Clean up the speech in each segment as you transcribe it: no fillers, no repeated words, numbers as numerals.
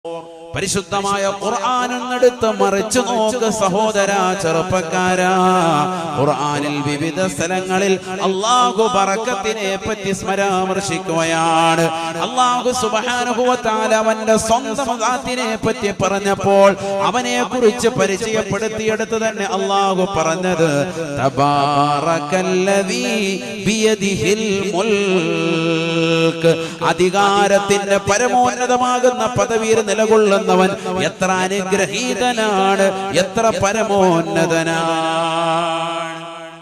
പരിശുദ്ധമായ ഖുർആനെടുത്ത് മറിച്ചു നോക്ക് സഹോദരാ, ചെറുപ്പക്കാരാ. ഖുർആനിൽ വിവിധ സ്ഥലങ്ങളിൽ അല്ലാഹു ബറക്കത്തിനെ പറ്റി പരാമർശിക്കുകയാണ്. അല്ലാഹു സുബ്ഹാനഹു വ തആല അവന്റെ സ്വന്തം ദാത്തിനെ പറ്റി പറഞ്ഞപ്പോൾ അവനെ കുറിച്ച് പരിചയപ്പെടുത്തിയെടുത്ത് തന്നെ അല്ലാഹു പറഞ്ഞത് തബാറകല്ലദീ ബിയദിഹിൽ മുൽക്ക്. അധികാരത്തിന്റെ പരമോന്നതമാകുന്ന പദവിയിൽ നിലകൊള്ളുന്നവൻ എത്ര അനുഗ്രഹീതനാണ്, എത്ര പരമോന്നതനാണ്.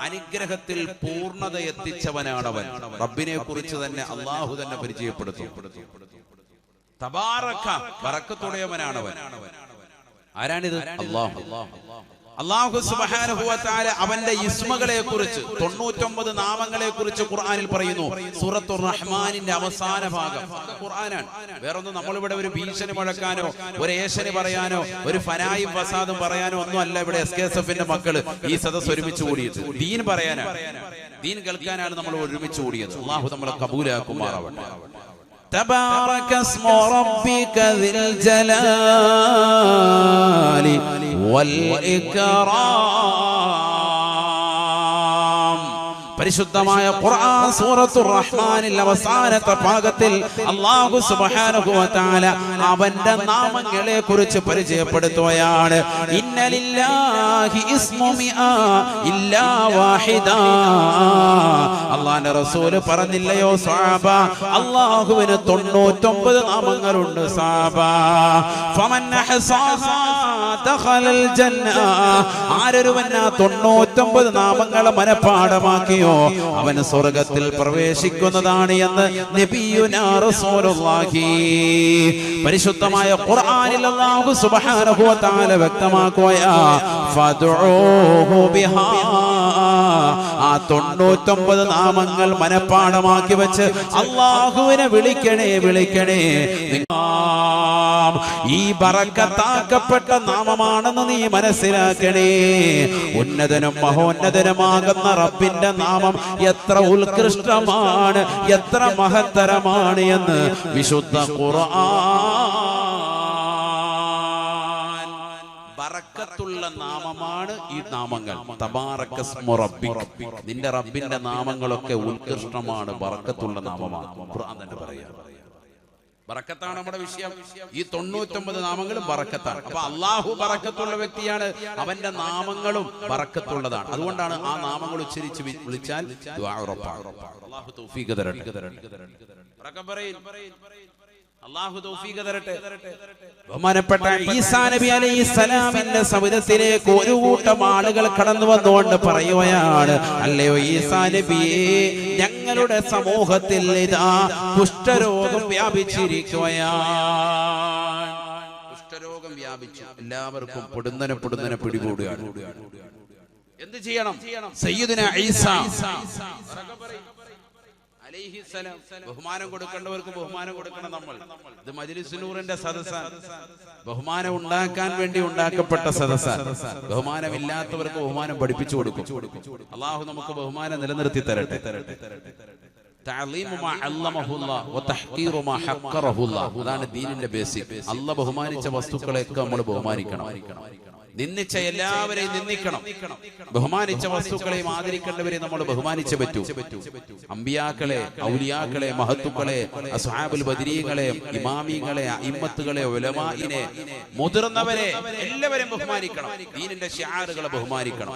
അനുഗ്രഹത്തിൽ പൂർണ്ണത എത്തിച്ചവനാണവൻ. റബ്ബിനെ കുറിച്ച് തന്നെ അല്ലാഹു തന്നെ പരിചയപ്പെടുത്തും. തബാറക, ബറക്കത്തുള്ളവനാണവൻ. ആരാണിത്? അല്ലാഹു. അല്ലാഹു സുബ്ഹാനഹു വ തആല അവന്റെ ഇസ്മകളെ കുറിച്ച് 99 നാമങ്ങളെ കുറിച്ച് ഖുർആനിൽ പറയുന്നു. സൂറത്തുർ റഹ്മാനിന്റെ അവസാന ഭാഗം ഖുർആനാണ്. വേറൊന്നും നമ്മളിവിടെ ഒരു ഭീഷണി മുഴക്കാനോ ഒരു ഏഷണി പറയാനോ ഒരു ഫനായും ഫസാദും പറയാനോ ഒന്നും അല്ല. ഇവിടെ എസ്കെഎസ്എഫിന്റെ മക്കള് ഈ സദസ്സ് ഒരുമിച്ച് കൂടിയത് ദീൻ പറയാനാണ്, ദീൻ കേൾക്കാനാണ് നമ്മൾ ഒരുമിച്ച് കൂടിയത്. അല്ലാഹു നമ്മളെ കബൂലാക്കുമാറാവട്ടെ. تبارك اسم ربك ذي الجلال والإكرام. പരിശുദ്ധമായ ഖുർആൻ സൂറത്തുർ റഹ്മാനിൽ അവസാനത്തെ ഭാഗത്തിൽ അല്ലാഹു സുബ്ഹാനഹു വ തആല അവന്റെ നാമങ്ങളെ കുറിച്ച് പരിചയപ്പെടുത്തുകയാണ്. ഇന്നലില്ലാഹി ഇസ്മു മിആ ഇല്ലാ വാഹിദാ. അല്ലാഹുവിന്റെ റസൂൽ പറഞ്ഞില്ലയോ സഹാബ, അല്ലാഹുവിന് 99 നാമങ്ങളുണ്ട് സഹാബ. ഫമൻ അഹ്സാഹാ ദഖലൽ ജന്ന. ആരൊരുവൻ 99 നാമങ്ങളെ മനഃപാഠമാക്കിയോ അവന് സ്വർഗ്ഗത്തിൽ പ്രവേശിക്കുന്നതാണ് എന്ന് നബിയുനാ റസൂലുള്ളാഹി. പരിശുദ്ധമായ ഖുർആനിൽ അല്ലാഹു സുബ്ഹാനഹു വ തആല വ്യക്തമാക്കുകയാ ഫദ്ഉഹു ബിഹാ. ആ 99 നാമങ്ങൾ മനഃപാഠമാക്കി വെച്ച് അല്ലാഹുവിനെ വിളിക്കണേ, വിളിക്കണേ. ഈ ബറക്കത്താക്കപ്പെട്ട നാമമാണെന്ന് നീ മനസ്സിലാക്കണേ. ഉന്നതനും മഹോന്നതനുമാകുന്ന റബ്ബിന്റെ നാമം എത്ര ഉത്കൃഷ്ടമാണ്, എത്ര മഹത്തരമാണ് എന്ന് വിശുദ്ധ ഖുർആൻ. ബറക്കത്തുള്ള നാമമാണ് ഈ നാമങ്ങൾ. തബാറകസ്മു റബ്ബിക. നിന്റെ റബ്ബിന്റെ നാമങ്ങളൊക്കെ ഉത്കൃഷ്ടമാണ്, ബറക്കത്തുള്ള നാമമാണ്. ഖുർആൻ തന്നെ പറയാ ബറക്കത്താണ് നമ്മുടെ വിഷയം. ഈ 99 നാമങ്ങളും ബറക്കത്താണ്. അപ്പൊ അല്ലാഹു ബറക്കത്തുള്ള വ്യക്തിയാണ്, അവന്റെ നാമങ്ങളും ബറക്കത്തുള്ളതാണ്. അതുകൊണ്ടാണ് ആ നാമങ്ങൾ ഉച്ചരിച്ച് വിളിച്ചാൽ ദുആ ഉറപ്പാണ്. അല്ലാഹു തൗഫീഖ് തരട്ടെ. അല്ലാഹു തൗഫീഖ് തരട്ടെ. ബഹുമാനപ്പെട്ട ഈസാ നബി അലൈഹിസ്സലാമിന്റെ സവിധത്തിലേക്ക് ഒരു കൂട്ടം ആളുകൾ കടന്നു വന്നുകൊണ്ട് പറയുകയാണ്, അല്ലയോ ഈസാ നബിയേ, ഞങ്ങളുടെ സമൂഹത്തിൽ ഇതാ കുഷ്ഠരോഗം വ്യാപിച്ചിരിക്കുകയാണ്. കുഷ്ഠരോഗം വ്യാപിച്ചു, എല്ലാവർക്കും പൊടുന്നനെ പിടികൂടുകയാണ്. എന്ത് ചെയ്യണം? സയ്യിദുനാ ഈസാ അലൈഹിസ്സലാം, ബഹുമാനം കൊടുക്കേണ്ടവർക്ക് ബഹുമാനം കൊടുക്കണം. നമ്മൾ ഇത് മജ്ലിസ് നൂറിന്റെ സദസ്സാണ്. ബഹുമാനം ഉണ്ടാക്കാൻ വേണ്ടി ഉണ്ടാക്കപ്പെട്ട സദസ്സാണ്. ബഹുമാനമില്ലാത്തവർക്ക് ബഹുമാനം പഠിപ്പിച്ചു കൊടുക്കും. അല്ലാഹു നമുക്ക് ബഹുമാനം നിലനിർത്തി തരട്ടെ. തഅലീമു മാ അല്ലമഹുല്ലാഹ് വ തഹ്ഖീറു മാ ഹഖറഹുല്ലാഹ്. അതാണ് ദീനിന്റെ ബേസിക്. അല്ലാഹ് ബഹുമാനിച്ച വസ്തുക്കളെയൊക്കെ നമ്മൾ ബഹുമാനിക്കണം. നിന്ദിച്ച എല്ലാവരെയും നിന്ദിക്കണം. ബഹുമാനിച്ച വസ്തുക്കളെയും ആദരിക്കേണ്ടവരെ നമ്മൾ ബഹുമാനിച്ചേ പറ്റൂ. അമ്പിയാക്കളെ, ഔലിയാക്കളെ, മഹത്തുക്കളെ, അസ്ഹാബുൽ ബദരീങ്ങളെ, ഇമാമിങ്ങളെ, അഇമ്മത്തുകളെ, ഉലമാഇനെ, മുതിർന്നവരെ എല്ലാവരെയും ബഹുമാനിക്കണം. ദീനിന്റെ ശിആറുകളെ ബഹുമാനിക്കണം.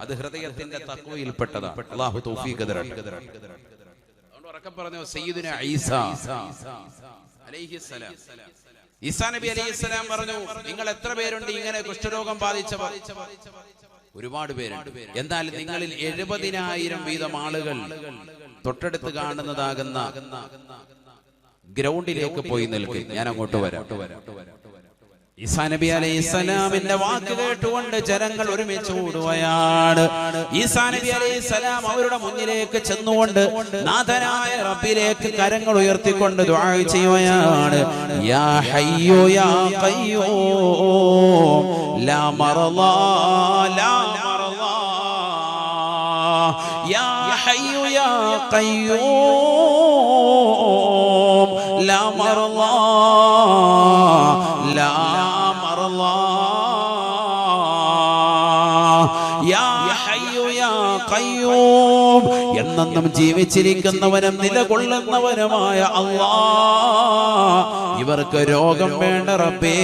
അത് ഹൃദയത്തിന്റെ തഖ്വയിൽപ്പെട്ടതാണ്. അല്ലാഹു തൗഫീഖ് തരട്ടെ. അതുകൊണ്ട് ഉറക്കെ പറഞ്ഞു സയ്യിദുനാ ഈസാ അലൈഹിസ്സലാം. ഈസാ നബി അലൈഹിസ്സലാം പറഞ്ഞു, നിങ്ങൾ എത്ര പേരുണ്ട് ഇങ്ങനെ കുഷ്ഠരോഗം ബാധിച്ചവർ? ഒരുപാട് പേരുണ്ട്. എന്നാൽ നിങ്ങളിൽ 70,000 വീതം ആളുകൾ തൊട്ടടുത്ത് കാണുന്നതാകുന്ന ഗ്രൗണ്ടിലേക്ക് പോയി നിൽക്കും. ഞാൻ അങ്ങോട്ട് വരാം. ഈസാ നബി അലൈഹിസ്സലാമിന്റെ വാക്ക് കേട്ടുകൊണ്ട് ജനങ്ങൾ ഒരുമിച്ച് കൂടുകയാണ്. ഈസാ നബി അലൈഹിസ്സലാം അവരുടെ മുന്നിലേക്ക് ചെന്നുകൊണ്ട് നാഥനായ റബ്ബിലേക്ക് കരങ്ങൾ ഉയർത്തിക്കൊണ്ട് ദുആ ചെയ്യുകയാണ്. യാ ഹയ്യു യാ ഖയ്യൂം ലാ മർളാ ലാ മർളാ. യാ ഹയ്യു യാ ഖയ്യൂം ലാ മർളാ ലാ മർളാ യാ ഹയ്യു യാ ഖയ്യൂം എന്നെന്നും ജീവിച്ചിരിക്കുന്നവനും നിലകൊള്ളുന്നവനുമായ അല്ലാഹ് ഇവർക്ക് രോഗം വേണ്ട റബ്ബേ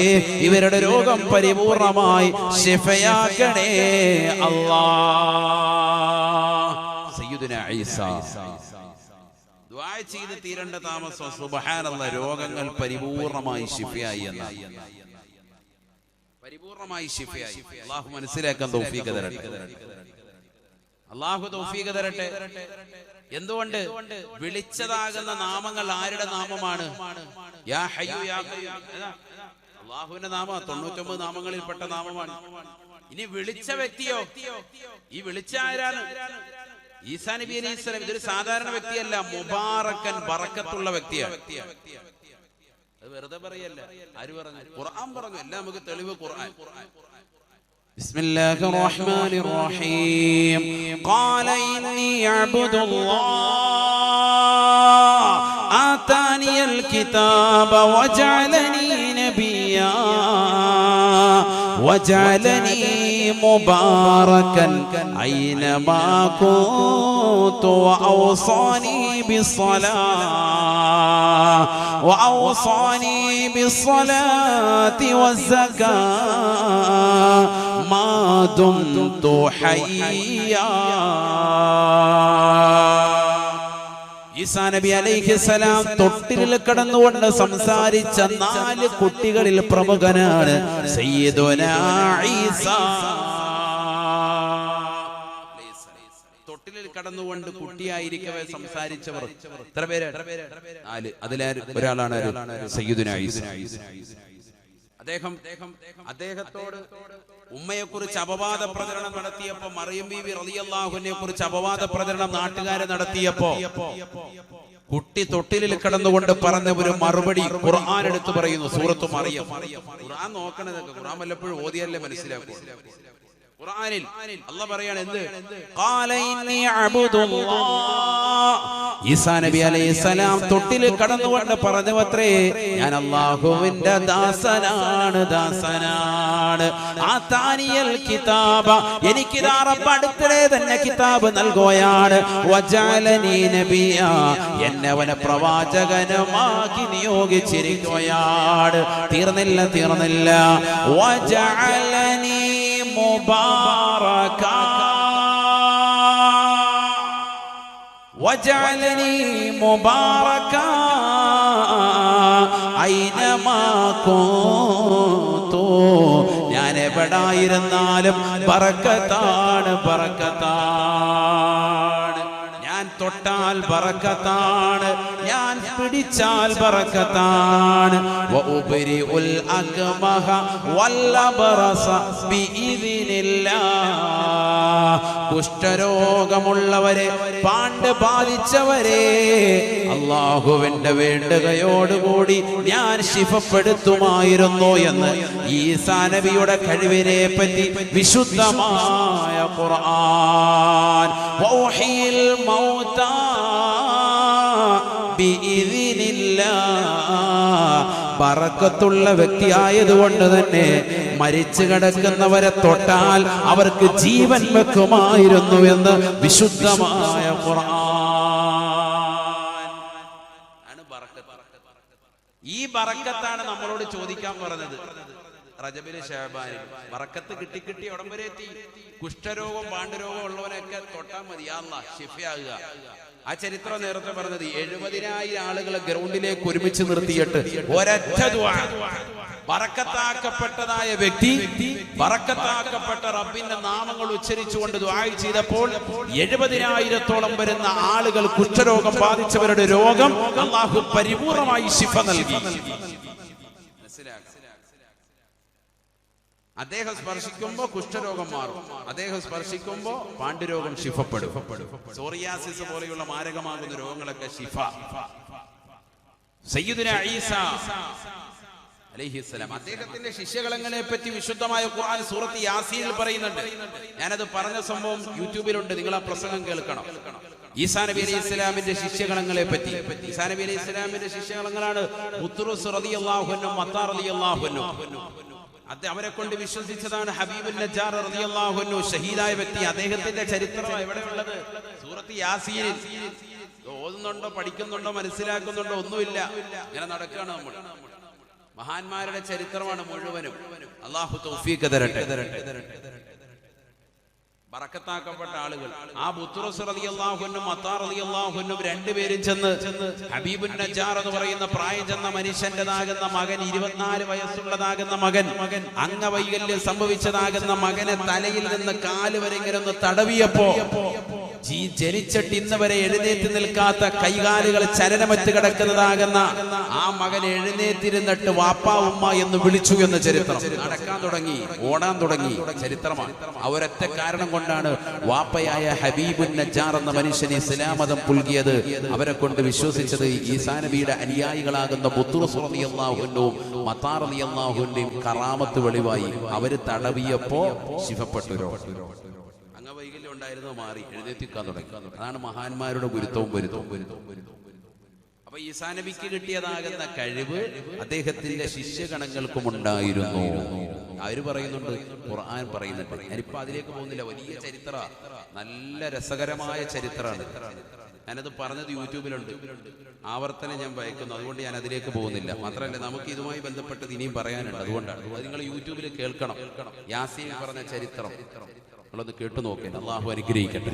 ഇവരുടെ രോഗം പരിപൂർണമായി ശിഫയാക്കണേ അല്ലാഹ്. സയ്യിദുനാ ഈസ ദുആ ചെയ്ത് തീരേണ്ട താമസം സുബ്ഹാനല്ലാഹ് രോഗങ്ങൾ പരിപൂർണമായി ശിഫയായി എന്നാണ്. പരിപൂർണമായി ശിഫയായി. അല്ലാഹു മനസ്സിലാക്കാൻ തൗഫീഖ് തരട്ടെ. അല്ലാഹു തൗഫീഖ് തരട്ടെ. എന്തുകൊണ്ട് വിളിച്ചതാകുന്ന നാമങ്ങൾ ആരുടെ നാമമാണ്? യാ ഹയ്യു യാ ഖയ്യൂം അല്ലാഹുവിന്റെ നാമം 99 നാമങ്ങളിൽപ്പെട്ട നാമമാണ്. ഇനി വിളിച്ച വ്യക്തിയോ? ഈ വിളിച്ച ആരാണ്? ഈസാ നബി അലൈഹിസ്സലാം. ഇതൊരു സാധാരണ വ്യക്തിയല്ല, മുബാറക്കൻ ബറക്കത്തുള്ള വ്യക്തിയാണ്. അത് വെറുതെ പറയല്ല. ആര് പറഞ്ഞു? ഖുർആൻ പറഞ്ഞു. എല്ലാം നമുക്ക് തെളിവ് ഖുർആൻ. ബിസ്മില്ലാഹിർ റഹ്മാനിർ റഹീം. ഖാല ഇന്നി അബ്ദുല്ലാഹ് ആതാനിയൽ കിതാബ വജഅലനി നബിയ്യാ വജഅലനി മുബാറകൻ ഐനമാ കുന്തു വഔസാനി ബിസ്സലാത്തി വസ്സകാത്ത് മാ ദുംതു ഹയ്യാ. ഈസാ നബി അലൈഹിസ്സലാം തൊട്ടിലിൽ കിടന്നുകൊണ്ട് സംസാരിച്ച 4 കുട്ടികളിൽ പ്രമുഖനാണ് സയ്യിദുനാ ഈസാ. തൊട്ടിലിൽ കടന്നുകൊണ്ട് കുട്ടിയായിരിക്കവേ സംസാരിച്ചവർ എത്ര പേര്? 4. അതിലെ ഒരാളാണ് സയ്യിദുനാ ഈസാ. അദ്ദേഹത്തോട് ഉമ്മയെക്കുറിച്ച് അപവാദ പ്രചരണം നടത്തിയപ്പോ, മറിയം ബീവി റളിയല്ലാഹു അൻഹയെ കുറിച്ച് അപവാദ പ്രചരണം നാട്ടുകാരെ നടത്തിയപ്പോ കുട്ടി തൊട്ടിലിൽ കിടന്നുകൊണ്ട് പറഞ്ഞ ഒരു മറുപടി ഖുർആൻ എടുത്തു പറയുന്നു. സൂറത്തു മറിയം. ഖുർആൻ നോക്കണതൊക്കെ ഖുർആൻ വല്ലപ്പോഴും ഓതിയല്ലേ മനസ്സിലാക്കൂ. ഖുർആനിൽ അല്ലാഹ് പറയാണ് എന്ത്? ഖാല ഇന്നി അബ്ദുല്ലാഹ്. ഈസാ നബി അലൈഹിസ്സലാം തൊട്ടിലിൽ കടന്നുകൊണ്ട് പറഞ്ഞുവത്രേ, ഞാൻ അല്ലാഹുവിന്റെ ദാസനാണ്. ആതാനിയൽ കിതാബ, എനിക്കിതാ റബ്ബ് അടുത്തിടെ തന്നെ കിതാബ് നൽകുകയാണ്. വജഅലനി നബിയ്യാ, എന്നെ അവനെ പ്രവാചകനുമാക്കി നിയോഗിച്ചിരിക്കുകയാണ്. തീർന്നില്ല. വജഅലനി മുബാറകാ വജഅലനി മുബാറകാ ഐനമാ കുന്തു, ഞാൻ എവിടായിരുന്നാലും ബറക്കത്താണ്. ഞാൻ തൊട്ടാൽ ബറക്കത്താണ്, ഞാൻ പിടിച്ചാൽ ബറക്കത്താണ്. വഉബ്രിഉൽ അക്മഹ വല്ലബറസ ബിഇദ്നില്ലാഹ്. കുഷ്ഠരോഗമുള്ളവരെ, പാണ്ട് ബാധിച്ചവരെ അല്ലാഹുവിന്റെ വേണ്ടുകയോടുകൂടി ഞാൻ ശിഫപ്പെടുത്തുമായിരുന്നു എന്ന് ഈസാ നബിയുടെ കഴിവിനെ പറ്റി വിശുദ്ധമായ ഖുർആൻ. വൗഹിൽ മൗതാ ബിഇദ്നില്ലാഹ്. ബറക്കത്തുള്ള വ്യക്തിയായതുകൊണ്ട് തന്നെ മരിച്ചു കിടക്കുന്നവരെ തൊട്ടാൽ അവർക്ക് ജീവൻ വെക്കുമായിരുന്നു എന്ന് വിശുദ്ധമായ ഖുർആൻ. ഈ ബറക്കത്താണ് നമ്മളോട് ചോദിക്കാൻ പറഞ്ഞത്. റജബിലെ ശഅബാനിൽ ബറക്കത്ത് കിട്ടി ഉടൻ വരെ എത്തി. കുഷ്ഠരോഗം പാണ്ഡുരോഗം ഉള്ളവനൊക്കെ തൊട്ടാൽ മതി, യാ അല്ലാഹ് ശിഫയാകുക. ആ ചരിത്രം നേരത്തെ പറഞ്ഞത് 70,000 ആളുകളെ ഗ്രൗണ്ടിലേക്ക് ഒരുമിച്ച് നിർത്തിയിട്ട് ഒരൊറ്റ ദുആ. ബറക്കത്താക്കപ്പെട്ടതായ വ്യക്തി ബറക്കത്താക്കപ്പെട്ട റബ്ബിന്റെ നാമങ്ങൾ ഉച്ചരിച്ചുകൊണ്ട് ദുആ ചെയ്തപ്പോൾ 70,000-ഓളം വരുന്ന ആളുകൾ, കുഷ്ഠരോഗം ബാധിച്ചവരുടെ രോഗം അല്ലാഹു പരിപൂർണമായി ശിഫ നൽകി. അദ്ദേഹം സ്പർശിക്കുമ്പോ കുഷ്ഠരോഗം മാറും, അദ്ദേഹം സ്പർശിക്കുമ്പോ പാണ്ഡുരോഗം ശിഫപ്പെടും. സോറിയാസിസ് പോലെയുള്ള മാരകമാകുന്ന രോഗങ്ങളൊക്കെ ശിഫ. സയ്യിദുനാ ഈസാ അലൈഹിസ്സലാം അദ്ദേഹത്തിന്റെ ശിഷ്യഗണങ്ങളെ പറ്റി വിശുദ്ധമായ ഖുർആൻ സൂറത്ത് യാസീനിൽ പറയുന്നുണ്ട്. ഞാനത് പറഞ്ഞ സംഭവം യൂട്യൂബിലുണ്ട്, നിങ്ങൾ ആ പ്രസംഗം കേൾക്കണം. ഈസാ നബി അലൈഹി ഇസ്ലാമിന്റെ ശിഷ്യഗണങ്ങളെ പറ്റി. ഈസാ നബി അലൈഹി ഇസ്ലാമിന്റെ ശിഷ്യഗണങ്ങളാണ് ബുത്റൂസ് റളിയല്ലാഹു അൻഹു, മത്താ റളിയല്ലാഹു അൻഹു. അവരെ കൊണ്ട് വിശ്വസിച്ചതാണ് ഹബീബുൻ നജ്ജാർ റളിയല്ലാഹു അൻഹു, ഷഹീദായ വ്യക്തി. അദ്ദേഹത്തിന്റെ ചരിത്രം എവിടെയുള്ളത്? സൂറത്ത് യാസീനിൽ. ഓതുന്നുണ്ടോ, പഠിക്കുന്നുണ്ടോ, മനസ്സിലാക്കുന്നുണ്ടോ? ഒന്നുമില്ല, ഇങ്ങനെ നടക്കുകയാണ് നമ്മൾ. മഹാന്മാരുടെ ചരിത്രമാണ് മുഴുവനും. അല്ലാഹു തൗഫീഖ് തരട്ടെ. ബറക്കത്താക്കപ്പെട്ട ആളുകൾ. ആ ബുത്റൂസ് റളിയല്ലാഹു അൻഹു, മത്താ റളിയല്ലാഹു അൻഹു രണ്ടുപേരും ചെന്ന് ഹബീബുൻ നജ്ജാർ എന്ന് പറയുന്ന പ്രായം ചെന്ന മനുഷ്യന്റേതാകുന്ന മകൻ, 24 വയസ്സുള്ളതാകുന്ന മകൻ, അംഗവൈകല്യം സംഭവിച്ചതാകുന്ന മകനെ തലയിൽ നിന്ന് കാല് വരെ ഇങ്ങനെ ഒന്ന് തടവിയപ്പോ ജനിച്ചിട്ട് ഇന്ന് വരെ എഴുന്നേറ്റ് നിൽക്കാത്ത, കൈകാലുകൾ ചലനമറ്റ് കിടക്കുന്നതാകുന്ന ആ മകൻ എഴുന്നേറ്റിരുന്നിട്ട് വാപ്പാ ഉമ്മ എന്ന് വിളിച്ചു എന്ന ചരിത്രം. നടക്കാൻ തുടങ്ങി, ഓടാൻ തുടങ്ങി ചരിത്രമാണ്. അവരൊറ്റ കാരണം കൊണ്ടാണ് വാപ്പയായ ഹബീബുൻ നജ്ജാർ എന്ന മനുഷ്യനെ ഇസ്ലാം മതം പുൽകിയത്. അവരെ കൊണ്ട് വിശ്വസിച്ചത് ഈസാ നബിയുടെ അനുയായികളാകുന്ന ബുത്റൂസ് റളിയല്ലാഹു അൻഹുവും മത്താ റളിയല്ലാഹു അൻഹുവും കറാമത്ത് വെളിവായി. അവര് തടവിയപ്പോ ശിഫപ്പെട്ടു. അംഗവൈകല്യം ഉണ്ടായിരുന്നോ മാറി, എഴുന്നേറ്റിക്കാൻ തുടങ്ങി. അതാണ് മഹാന്മാരുടെ ഗുരുത്വവും പൊരുത്തവും. അപ്പൊ ഈസാ നബിക്ക് കിട്ടിയതാകുന്ന കഴിവ് അദ്ദേഹത്തിന്റെ ശിഷ്യഗണങ്ങൾക്കും ഉണ്ടായിരുന്നു. അവര് പറയുന്നുണ്ട്, ഖുർആൻ പറയുന്നുണ്ട്. ഞാനിപ്പോ അതിലേക്ക് പോകുന്നില്ല. വലിയ ചരിത്ര, നല്ല രസകരമായ ചരിത്രമാണ്. ഞാനത് പറഞ്ഞത് യൂട്യൂബിലുണ്ട്, ആവർത്തനം ഞാൻ ഭയക്കുന്നു. അതുകൊണ്ട് ഞാൻ അതിലേക്ക് പോകുന്നില്ല. മാത്രമല്ല, നമുക്ക് ഇതുമായി ബന്ധപ്പെട്ടത് ഇനിയും പറയാനുണ്ട്. അതുകൊണ്ടാണ് അത് നിങ്ങൾ യൂട്യൂബിൽ കേൾക്കണം. യാസീൻ പറഞ്ഞ ചരിത്രം നമ്മളൊന്ന് കേട്ടു നോക്കേണ്ട. അള്ളാഹു അനുഗ്രഹിക്കട്ടെ.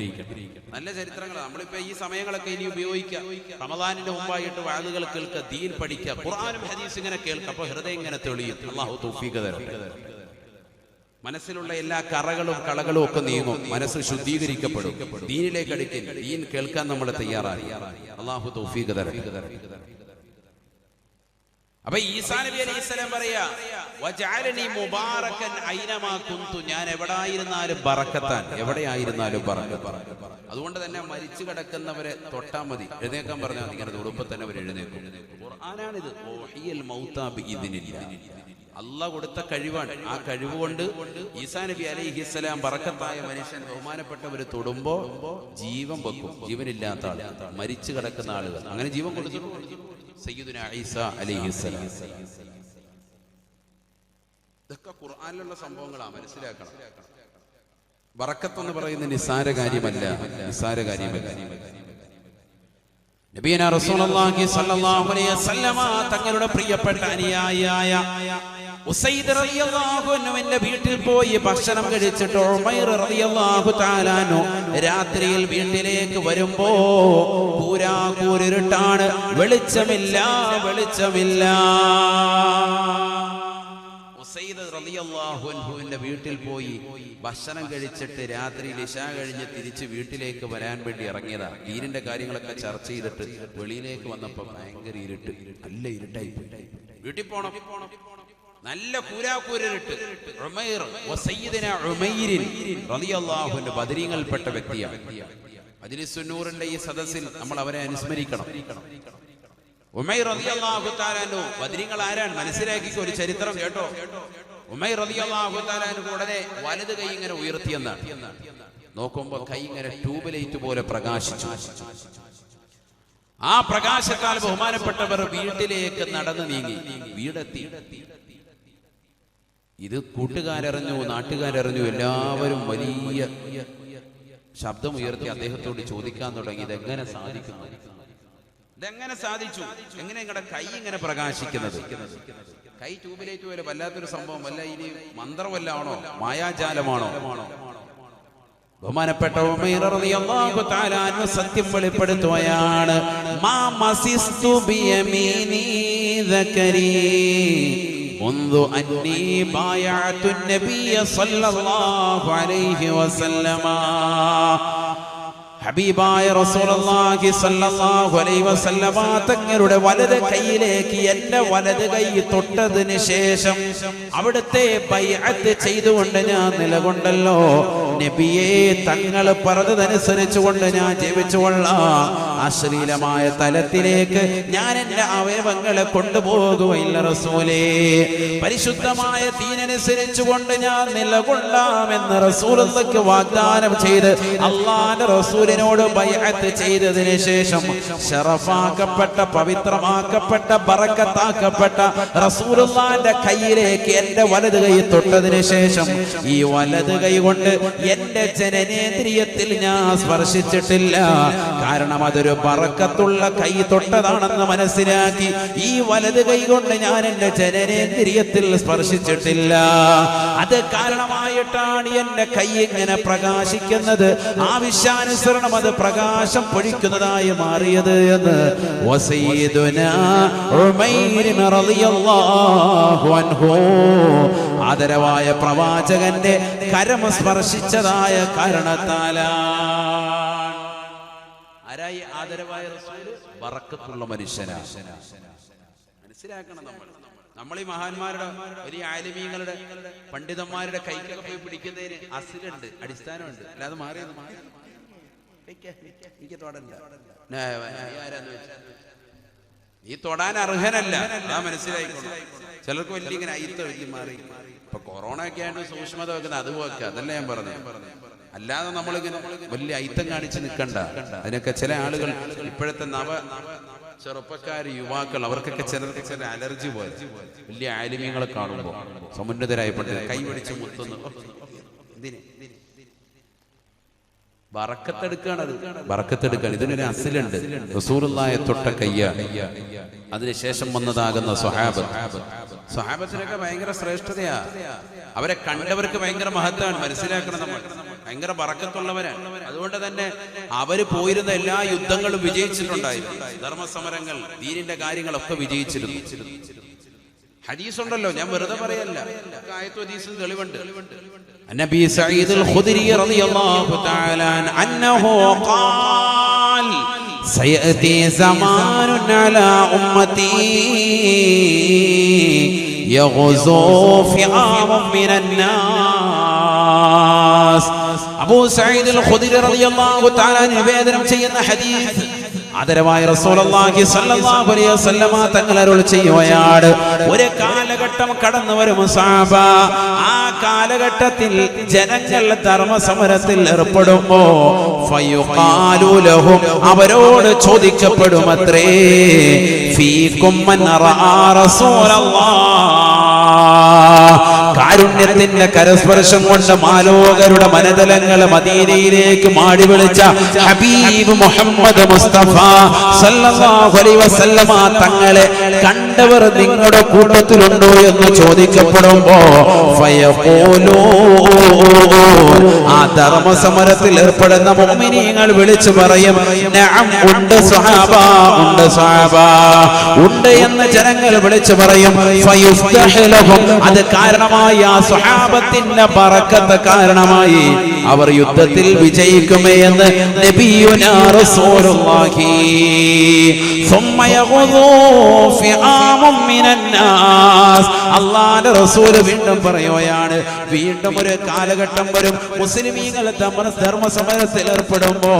നല്ല ചരിത്രങ്ങളാണ്. നമ്മളിപ്പോ ഈ സമയങ്ങളൊക്കെ ഇനി ഉപയോഗിക്കുക. റമദാനിന്റെ മുമ്പായിട്ട് വഅദുകൾ കേൾക്കുക, ദീൻ പഠിക്കുക, ഖുർആനും ഹദീസും ഇങ്ങനെ കേൾക്കുക. അപ്പൊ ഹൃദയം ഇങ്ങനെ തെളിയും. അള്ളാഹു തൗഫീഖ് തരട്ടെ. മനസ്സിലുള്ള എല്ലാ കറകളും കളകളും ഒക്കെ നീങ്ങും. മനസ്സ് ശുദ്ധീകരിക്കപ്പെടും. ദീനിലേക്ക് അടുക്കൽ ദീൻ കേൾക്കാൻ നമ്മൾ തയ്യാറായി. അള്ളാഹു തൗഫീഖ് തരട്ടെ. അപ്പൊ ഈസാ നബി അലൈഹി സ്വലാം പറയാ, വജഅലനി മുബാറകൻ ഐനമാ കുന്തു, ഞാൻ എവിടെയായിരുന്നാലും ബറക്കത്താൻ, എവിടെയായിരുന്നാലും ബറക്കത്ത്. അതുകൊണ്ട് തന്നെ മരിച്ചു കിടക്കുന്നവരെ തൊട്ടാ മതി, എഴുന്നേക്കാൻ പറഞ്ഞാൽ ഇങ്ങനെ തൊടുമ്പോ തന്നെ അവർ എഴുന്നേക്കും. ഖുർആനാണിത്. വഹിയൽ മൗതാ ബിഇദ്നില്ലാഹ്. അള്ളാഹ് കൊടുത്ത കഴിവാണ്. ആ കഴിവ് കൊണ്ട് ഈസാ നബി അലൈഹിസ്സലാം ബറക്കത്തായ മനുഷ്യൻ, ബഹുമാനപ്പെട്ടവർ തൊടുമ്പോ ജീവൻ വെക്കും. ജീവനില്ലാത്ത ആൾ, മരിച്ചു കിടക്കുന്ന ആളുകൾ, അങ്ങനെ ജീവൻ കൊടുത്തു. സയ്യിദുനാ ഈസാ അലൈഹിസ്സലാം. ഇതൊക്കെ ഖുർആനിലുള്ള സംഭവങ്ങളാണ്, മനസ്സിലാക്കണം. ബറക്കത്ത് എന്ന് പറയുന്നത് നിസ്സാര കാര്യമല്ല, നിസ്സാര കാര്യമല്ല. നബിയന റസൂലുള്ളാഹി സ്വല്ലല്ലാഹു അലൈഹി വസല്ലമ തങ്ങളുടെ പ്രിയപ്പെട്ട അനുയായിയായ ഉസൈദ് റളിയല്ലാഹു അൻഹുവിന്റെ വീട്ടിൽ പോയി ഭക്ഷണം കഴിച്ചിട്ട് ഉമൈർ റളിയല്ലാഹു തആല അൻഹു രാത്രിയിൽ വീട്ടിലേക്ക് വരുമ്പോ കൂരാകൂരിട്ടാണ്, വെളിച്ചമില്ല, വെളിച്ചമില്ല. ഉസൈദ് റളിയല്ലാഹു അൻഹുവിന്റെ വീട്ടിൽ പോയി ഭക്ഷണം കഴിച്ചിട്ട് രാത്രി ഇശാ കഴിഞ്ഞ് തിരിച്ച് വീട്ടിലേക്ക് വരാൻ വേണ്ടി ഇറങ്ങിയതാ. ദീനിന്റെ കാര്യങ്ങളൊക്കെ ചർച്ച ചെയ്തിട്ട് വെളിയിലേക്ക് വന്നപ്പോ ഭയങ്കര ഇരുട്ട്, നല്ല ഇരുട്ടായി. വീട്ടിൽ പോണം, നല്ല കൂരാകൂരിട്ട്. ഉമൈർ വസയ്യിദുനാ ഉമൈർ റളിയല്ലാഹു അൻഹു ബദരീങ്ങളിൽപ്പെട്ട വ്യക്തിയാണ്. മജ്ലിസുന്നൂറിന്റെ ഈ സദസ്സിൽ നമ്മൾ അവരെ അനുസ്മരിക്കണം. ഉമൈർ റളിയല്ലാഹു തആല അൻഹു ബദരീങ്ങൾ ആരാണ് മനസ്സിലാക്കിയ ഒരു ചരിത്രം കേട്ടോ. ഉമൈർ റളിയല്ലാഹു തആല അൻഹു ഉടനെ വലത് കൈ ഇങ്ങനെ ഉയർത്തിയെന്നാണ്. നോക്കുമ്പോ കൈ ഇങ്ങനെ ട്യൂബ് ലൈറ്റ് പോലെ പ്രകാശിച്ചു. ആ പ്രകാശത്താൽ ബഹുമാനപ്പെട്ടവർ വീട്ടിലേക്ക് നടന്നു നീങ്ങി. വീടെത്തി. ഇത് കൂട്ടുകാരറിഞ്ഞു, നാട്ടുകാരറിഞ്ഞു. എല്ലാവരും വലിയ ശബ്ദമുയർത്തി അദ്ദേഹത്തോട് ചോദിക്കാൻ തുടങ്ങി, ഇതെങ്ങനെ സാധിക്കുന്നു, ഇതെങ്ങനെ സാധിച്ചു, എങ്ങനെ നിങ്ങളുടെ കൈ ഇങ്ങനെ പ്രകാശിക്കുന്നത്? കൈ ട്യൂബിലേക്ക് പോലെ വല്ലാത്തൊരു സംഭവം, വല്ല ഇനി മന്ത്രമല്ല ആണോ, മായാജാലമാണോ? ബഹുമാനപ്പെട്ട ഉമൈർ റളിയല്ലാഹു തആല അൻഹു സത്യം വെളിപ്പെടുത്തുകയാണ്. മാ മസിസ്തു ബിയമീനി ദകരി മുൻദു അന്നി ബായഅതു നബിയ സല്ലല്ലാഹു അലൈഹി വസല്ലമ. ഹബീബായ റസൂലുള്ളാഹി സ്വല്ലല്ലാഹു അലൈഹി വസല്ലമ തങ്ങളുടെ വലത് കൈയിലേക്ക് എന്റെ വലത് കൈ തൊട്ടതിന് ശേഷം അവിടുത്തെ ബൈഅത്ത് ചെയ്തുകൊണ്ട് ഞാൻ നിലകൊണ്ടല്ലോ. നബിയെ, തങ്ങൾ പറഞ്ഞതനുസരിച്ചുകൊണ്ട് ഞാൻ ജീവിച്ചുകൊള്ളാം. അശ്ലീലമായ തലത്തിലേക്ക് ഞാൻ എന്റെ അവയവങ്ങളെ കൊണ്ടുപോകുകയില്ല റസൂലേ. പരിശുദ്ധമായ ദീനനുസരിച്ചുകൊണ്ട് ഞാൻ നിലകൊള്ളാമെന്ന് റസൂലുള്ളാഹിക്ക് വാഗ്ദാനം ചെയ്ത് അല്ലാഹുവിന്റെ റസൂലിനോട് ബൈഅത്ത് ചെയ്തതിനു ശേഷം ശറഫാക്കപ്പെട്ട പവിത്രമാക്കപ്പെട്ട ബറക്കത്താക്കപ്പെട്ട റസൂലുള്ളാഹിന്റെ കയ്യിലേക്ക് എന്റെ വലത് കൈ തൊട്ടതിന് ശേഷം ഈ വലത് കൈ കൊണ്ട് എന്റെ ജനനേന്ദ്രിയത്തിൽ ഞാൻ സ്പർശിച്ചിട്ടില്ല. കാരണം അതൊരു ബറക്കത്തുള്ള കൈ തൊട്ടതാണെന്ന് മനസ്സിലാക്കി ഈ വലത് കൈ കൊണ്ട് ഞാൻ എന്റെ ജനനേന്ദ്രിയത്തിൽ സ്പർശിച്ചിട്ടില്ല. അത് കാരണമായിട്ടാണ് എന്റെ കൈ ഇങ്ങനെ പ്രകാശിക്കുന്നത്, ആവശ്യാനുസരണം അത് പ്രകാശം പൊഴിക്കുന്നതായി മാറിയത് എന്ന് വസയ്യിദുനാ ഉമൈർ റളിയല്ലാഹു അൻഹു ആദരവായ പ്രവാചകന്റെ കരം സ്പർശിച്ചതായ കാരണത്താലാണ്. ആരായി ആദരവായ റസൂൽ? ബറക്കത്തുള്ള മനുഷ്യനാണ്. മനസ്സിലാക്കണം നമ്മൾ ഈ മഹാന്മാരുടെ വലിയ ആലിമീങ്ങളുടെ പണ്ഡിതന്മാരുടെ കൈക്കൊക്കെ പോയി പിടിക്കുന്നതിന് അസിലുണ്ട്, അടിസ്ഥാനമുണ്ട്. അല്ലാതെ മാറിയത് എനിക്ക് തൊടണ്ട, നീ തൊടാൻ അർഹനല്ല. അതാ മനസ്സിലായിക്കോളും. ചിലർക്ക് വലിയ ഇങ്ങനെ അയിത്ത വലിയ മാറി. ഇപ്പൊ കൊറോണ ഒക്കെ ആയിട്ട് സൂക്ഷ്മത വെക്കുന്നത് അത് വെക്കുക, അതല്ല ഞാൻ പറഞ്ഞത്. അല്ലാതെ നമ്മളിങ്ങനെ വലിയ അയിത്തം കാണിച്ച് നിൽക്കണ്ട. അതിനൊക്കെ ചില ആളുകൾ ഇപ്പോഴത്തെ ചെറുപ്പക്കാര് യുവാക്കൾ അവർക്കൊക്കെ ചിലർക്ക് ചില അലർജി പോലെ വലിയ ആലിമീങ്ങളെ കാണുമ്പോൾ സമുന്നതരായ പണ്ഡിതർ കൈപിടിച്ച് മുത്തുന്നു. ബറക്കത്തെടുക്കാണത്, ബറക്കത്തെടുക്കാൻ ഇതിനൊരു അസിലുണ്ട്. റസൂലുള്ളാഹിയെ തൊട്ട കയ്യാണ്. അതിനുശേഷം വന്നതാകുന്ന സ്വഹാബത്തിനൊക്കെ ഭയങ്കര ശ്രേഷ്ഠതയാ. അവരെ കണ്ടവർക്ക് ഭയങ്കര മഹത്താണ്. മനസ്സിലാക്കണം, നമ്മൾ ഭയങ്കര ബറക്കത്തുള്ളവരാണ്. അതുകൊണ്ട് തന്നെ അവര് പോയിരുന്ന എല്ലാ യുദ്ധങ്ങളും വിജയിച്ചിട്ടുണ്ടായിരുന്നു. ധർമ്മസമരങ്ങൾ, ദീനിന്റെ കാര്യങ്ങളൊക്കെ വിജയിച്ചിരുന്നു. ഹദീസ് ഉണ്ടല്ലോ, ഞാൻ വെറുതെ പറയല്ല, ആയത്തും ഹദീസും തെളിവുണ്ട്. നബി സഈദ് അൽ ഖുദരി റളിയല്ലാഹു തആല അൻഹു ഖാൽ സയഅതി സമാനുൻ അലാ ഉമ്മതി യഗ്സൂ ഫിആമൻ മിനൻ നാസ്. അബൂ സഈദ് അൽ ഖുദരി റളിയല്ലാഹു തആല നിവേദനം ചെയ്യുന്ന ഹദീസ് ആദരവായ റസൂലുള്ളാഹി സ്വല്ലല്ലാഹു അലൈഹി വസല്ലമ തങ്ങൾ അരുളി ചെയ്യുകയാണ്, ഒരു കാലഘട്ടം കടന്നു വരും സഹാബ. ആ കാലഘട്ടത്തിൽ ജനങ്ങൾ ധർമ്മസമരത്തിൽ ഏർപ്പെടുമ്പോ ഫയുഖാലു ലഹും അവരോട് ചോദിക്കപ്പെടുമത്രേ ഫീകും മൻ റആ റസൂലല്ലാഹ്. കാരുണ്യത്തിന്റെ കരസ്പർശം കൊണ്ട് മാലോകരുടെ മനതലങ്ങൾ മദീനയിലേക്ക് മാടി വിളിച്ച ഹബീബ് മുഹമ്മദ് മുസ്തഫ സല്ലല്ലാഹു അലൈഹി വസല്ലമ തങ്ങളെ കണ്ടവർ നിങ്ങളുടെ കൂട്ടത്തിലുണ്ടോ എന്ന് ചോദിക്കപ്പെടുമ്പോ ആ ധർമ്മസമരത്തിൽ ഏർപ്പെടുന്ന മുഅ്മിനീങ്ങൾ വിളിച്ചു പറയും, നഅം ഉണ്ട് സ്വഹാബ, ഉണ്ട് സ്വഹാബ, ഉണ്ട് എന്ന് ജനങ്ങൾ വിളിച്ചു പറയും. ഫയുഫ്തഹു ലഹും അത് കാരണമായി, ആ സ്വഹാബത്തിന്റെ ബറക്കത്ത് കാരണമായി അവർ യുദ്ധത്തിൽ വിജയിക്കുമേ എന്ന് നബിയുനാ റസൂലുള്ളാഹി. ثم يغضو فئام من الناس. അല്ലാഹുവിന്റെ റസൂൽ വീണ്ടും പറയുകയാണ്, വീണ്ടും ഒരു കാലഘട്ടം വരും മുസ്ലിമീങ്ങൾ ധർമ്മസമരത്തിൽ ഏർപ്പെടുമ്പോ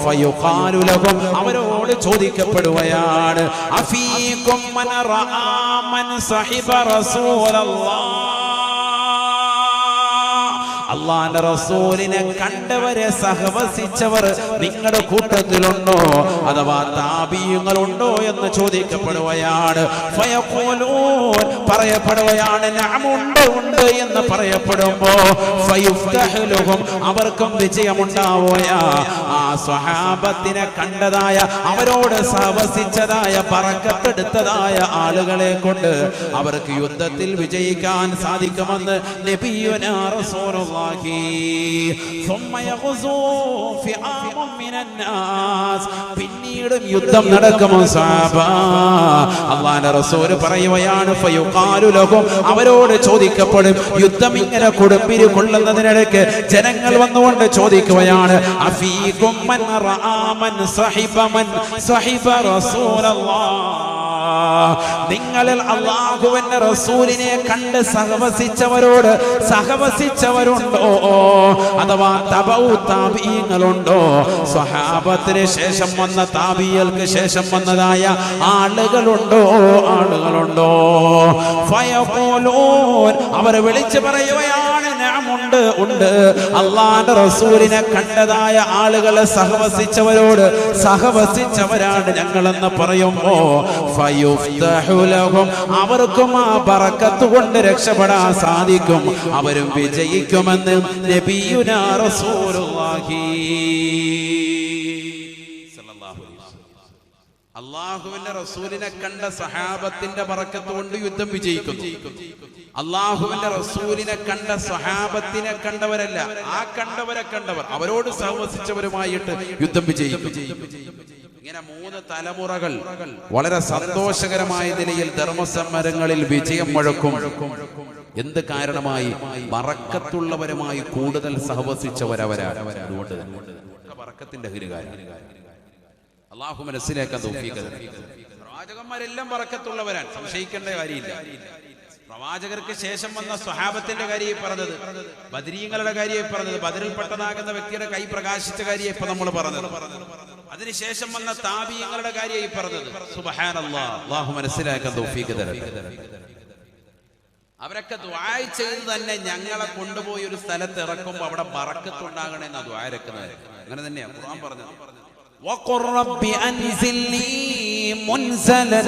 ഫയുഖാലു ലഹും അവരോട് ചോദിക്കപ്പെടുകയാണ്, അഫീകും മൻ റആ മൻ സഹിബ റസൂലല്ലാഹ്. അല്ലാഹുവിന്റെ റസൂലിനെ കണ്ടവരെ സഹവസിച്ചവർ നിങ്ങളുടെ കൂട്ടത്തിലുണ്ടോ, അഥവാ താബിഈങ്ങളുണ്ടോ എന്ന് ചോദിക്കപ്പെടുകയാണ്. ഫയഖൂലൂൻ പറയപ്പെടുകയാണ്, നഅം ഉണ്ട്, ഉണ്ട് എന്ന് പറയപ്പെടുമ്പോ ഫയുഫ്തഹു ലഹും അവർക്കും വിജയമുണ്ടാവുകയാ. ആ സ്വഹാബത്തിനെ കണ്ടതായ, അവരോട് സഹവസിച്ചതായ, ബറക്കത്തെടുത്തതായ ആളുകളെ കൊണ്ട് അവർക്ക് യുദ്ധത്തിൽ വിജയിക്കാൻ സാധിക്കുമെന്ന് നബിയുനാ റസൂലുള്ളാഹി. പിന്നീടും യുദ്ധം നടക്കുമോ സഹാബ? അല്ലാഹുവിന്റെ റസൂൽ പറയുകയാണ്, ഫയുഖാലു ലഹും അവരോട് ചോദിക്കപ്പെടും. യുദ്ധം ഇങ്ങനെ കൊടുമ്പിരി കൊള്ളുന്നതിനിടയ്ക്ക് ജനങ്ങൾ വന്നുകൊണ്ട് ചോദിക്കുകയാണ്, അഫീകും മൻ റആ മൻ സഹിബ റസൂലല്ലാഹ്. നിങ്ങളിൽ അല്ലാഹുവിന്റെ റസൂലിനെ കണ്ട് സഹവസിച്ചവരുണ്ടോ അഥവാ തബഉ താബീങ്ങളുണ്ടോ സ്വഹാബത്തിന് ശേഷം വന്ന താബിയൽക്ക് ശേഷം വന്നതായ ആളുകളുണ്ടോ ഫയഖൂലൂൻ അവർ വിളിച്ചു പറയുകയാണ് നഅമുണ്ട് ഉണ്ട് അല്ലാഹുവിന്റെ റസൂലിനെ കണ്ടതായ ആളുകളെ സഹവസിച്ചവരാണ് ഞങ്ങളെന്ന് പറയുമ്പോ ഫയുഫ്തഹു ലഹും അവർക്കും ആ ബറക്കത്ത് കൊണ്ട് രക്ഷപ്പെടാൻ സാധിക്കും അവരും വിജയിക്കുമെന്ന് നബിയുനാ റസൂലുള്ളാഹി സ്വല്ലല്ലാഹു അലൈഹി വസല്ലം. അല്ലാഹുവിന്റെ റസൂലിനെ കണ്ട സഹാബത്തിന്റെ ബറക്കത്ത് കൊണ്ട് യുദ്ധം വിജയിക്കുന്നു. അല്ലാഹുവിന്റെ റസൂലിനെ കണ്ട സഹാബത്തിനെ കണ്ടവരല്ല, ആ കണ്ടവർ അവരോട് സഹവസിച്ചവരുമായിട്ട് യുദ്ധം വിജയിക്കും. ഇങ്ങനെ 3 തലമുറകൾ വളരെ സന്തോഷകരമായ നിലയിൽ ധർമ്മസമരങ്ങളിൽ വിജയം മുഴക്കും. എന്ത് കാരണമായി? ബറക്കത്തുള്ളവരുമായി കൂടുതൽ സഹവസിച്ചവരവരാണ്. അതുകൊണ്ട് ബറക്കത്തിന്റെ അല്ലാഹു മനസ്സിലാക്കാൻ തൗഫീഖ് തരട്ടെ. പ്രവാചകന്മാരെല്ലാം ബറക്കത്തുള്ളവരാണ്, സംശയിക്കേണ്ട കാര്യമില്ല. പ്രവാചകർക്ക് ശേഷം വന്ന സ്വഹാബത്തിന്റെ കാര്യമായി പറഞ്ഞത്, ബദരീങ്ങളുടെ കാര്യമായി പറഞ്ഞത്, ബദറിൽപ്പെട്ടതാകുന്ന വ്യക്തിയുടെ കൈ പ്രകാശിച്ച കാര്യമായി ഇപ്പൊ നമ്മൾ പറഞ്ഞത്, അതിനുശേഷം വന്ന താബിഈങ്ങളുടെ കാര്യമായി പറഞ്ഞത്. സുബ്ഹാനല്ലാഹ്, അല്ലാഹു മനസ്സിലാക്കാൻ തൗഫീഖ് തരട്ടെ. അവരൊക്കെ ദുആ ചെയ്ത് തന്നെ ഞങ്ങളെ കൊണ്ടുപോയി ഒരു സ്ഥലത്ത് ഇറക്കുമ്പോൾ അവിടെ ബറക്കത്ത് ഉണ്ടാകണമെന്ന് ദുആ ഇറക്കുന്നത്. അങ്ങനെ തന്നെയാണ് ഖുർആൻ പറഞ്ഞത്. وقل رب أنزلني منزلا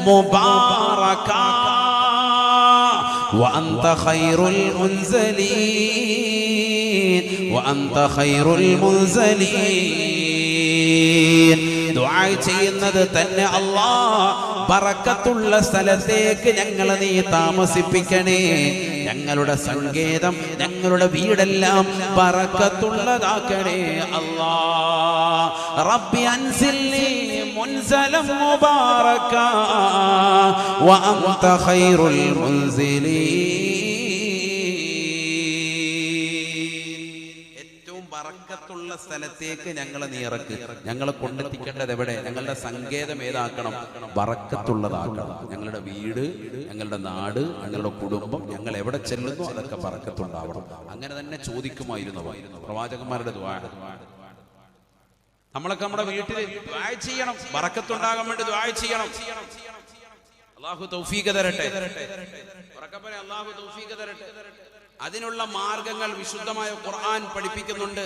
مباركا وأنت خير المنزلين ദുആ ചെയ്യുന്നത് തന്നെ അല്ലാഹ് ബറക്കത്തുള്ള സ്ഥലത്തേക്ക് ഞങ്ങളെ നീ താമസിപ്പിക്കണേ, ഞങ്ങളുടെ സങ്കേതം ഞങ്ങളുടെ വീടെല്ലാം ബറക്കത്തുള്ളതാക്കണേ അല്ലാഹ്. റബ്ബി അൻസിൽനി മുൻസലം മുബാറകാ വഅൻത ഖൈറുൽ മുൻസിലീൻ. ബറക്കത്തുള്ള സ്ഥലത്തേക്ക് ഞങ്ങളെ നീ ഇറക്ക്. ഞങ്ങളെ കൊണ്ടെത്തിക്കേണ്ടത് എവിടെ? ഞങ്ങളുടെ സങ്കേതം ഏതാക്കണം? ബറക്കത്തുള്ളതാക്കണം. ഞങ്ങളുടെ വീട്, ഞങ്ങളുടെ നാട്, ഞങ്ങളുടെ കുടുംബം, ഞങ്ങൾ എവിടെ ചെല്ലുന്നു അതൊക്കെ ബറക്കത്തുണ്ടാവണം. അങ്ങനെ തന്നെ ചോദിക്കുമായിരുന്നു പ്രവാചകന്മാരുടെ ദുആ. നമ്മളൊക്കെ നമ്മുടെ വീട്ടിൽ ദുആ ചെയ്യണം, ബറക്കത്തുണ്ടാകാൻ വേണ്ടി ദുആ ചെയ്യണം. അല്ലാഹു തൗഫീഖ് തരട്ടെ. അല്ലാഹു തൗഫീഖ് തരട്ടെ. അതിനുള്ള മാർഗങ്ങൾ വിശുദ്ധമായ ഖുർആൻ പഠിപ്പിക്കുന്നുണ്ട്.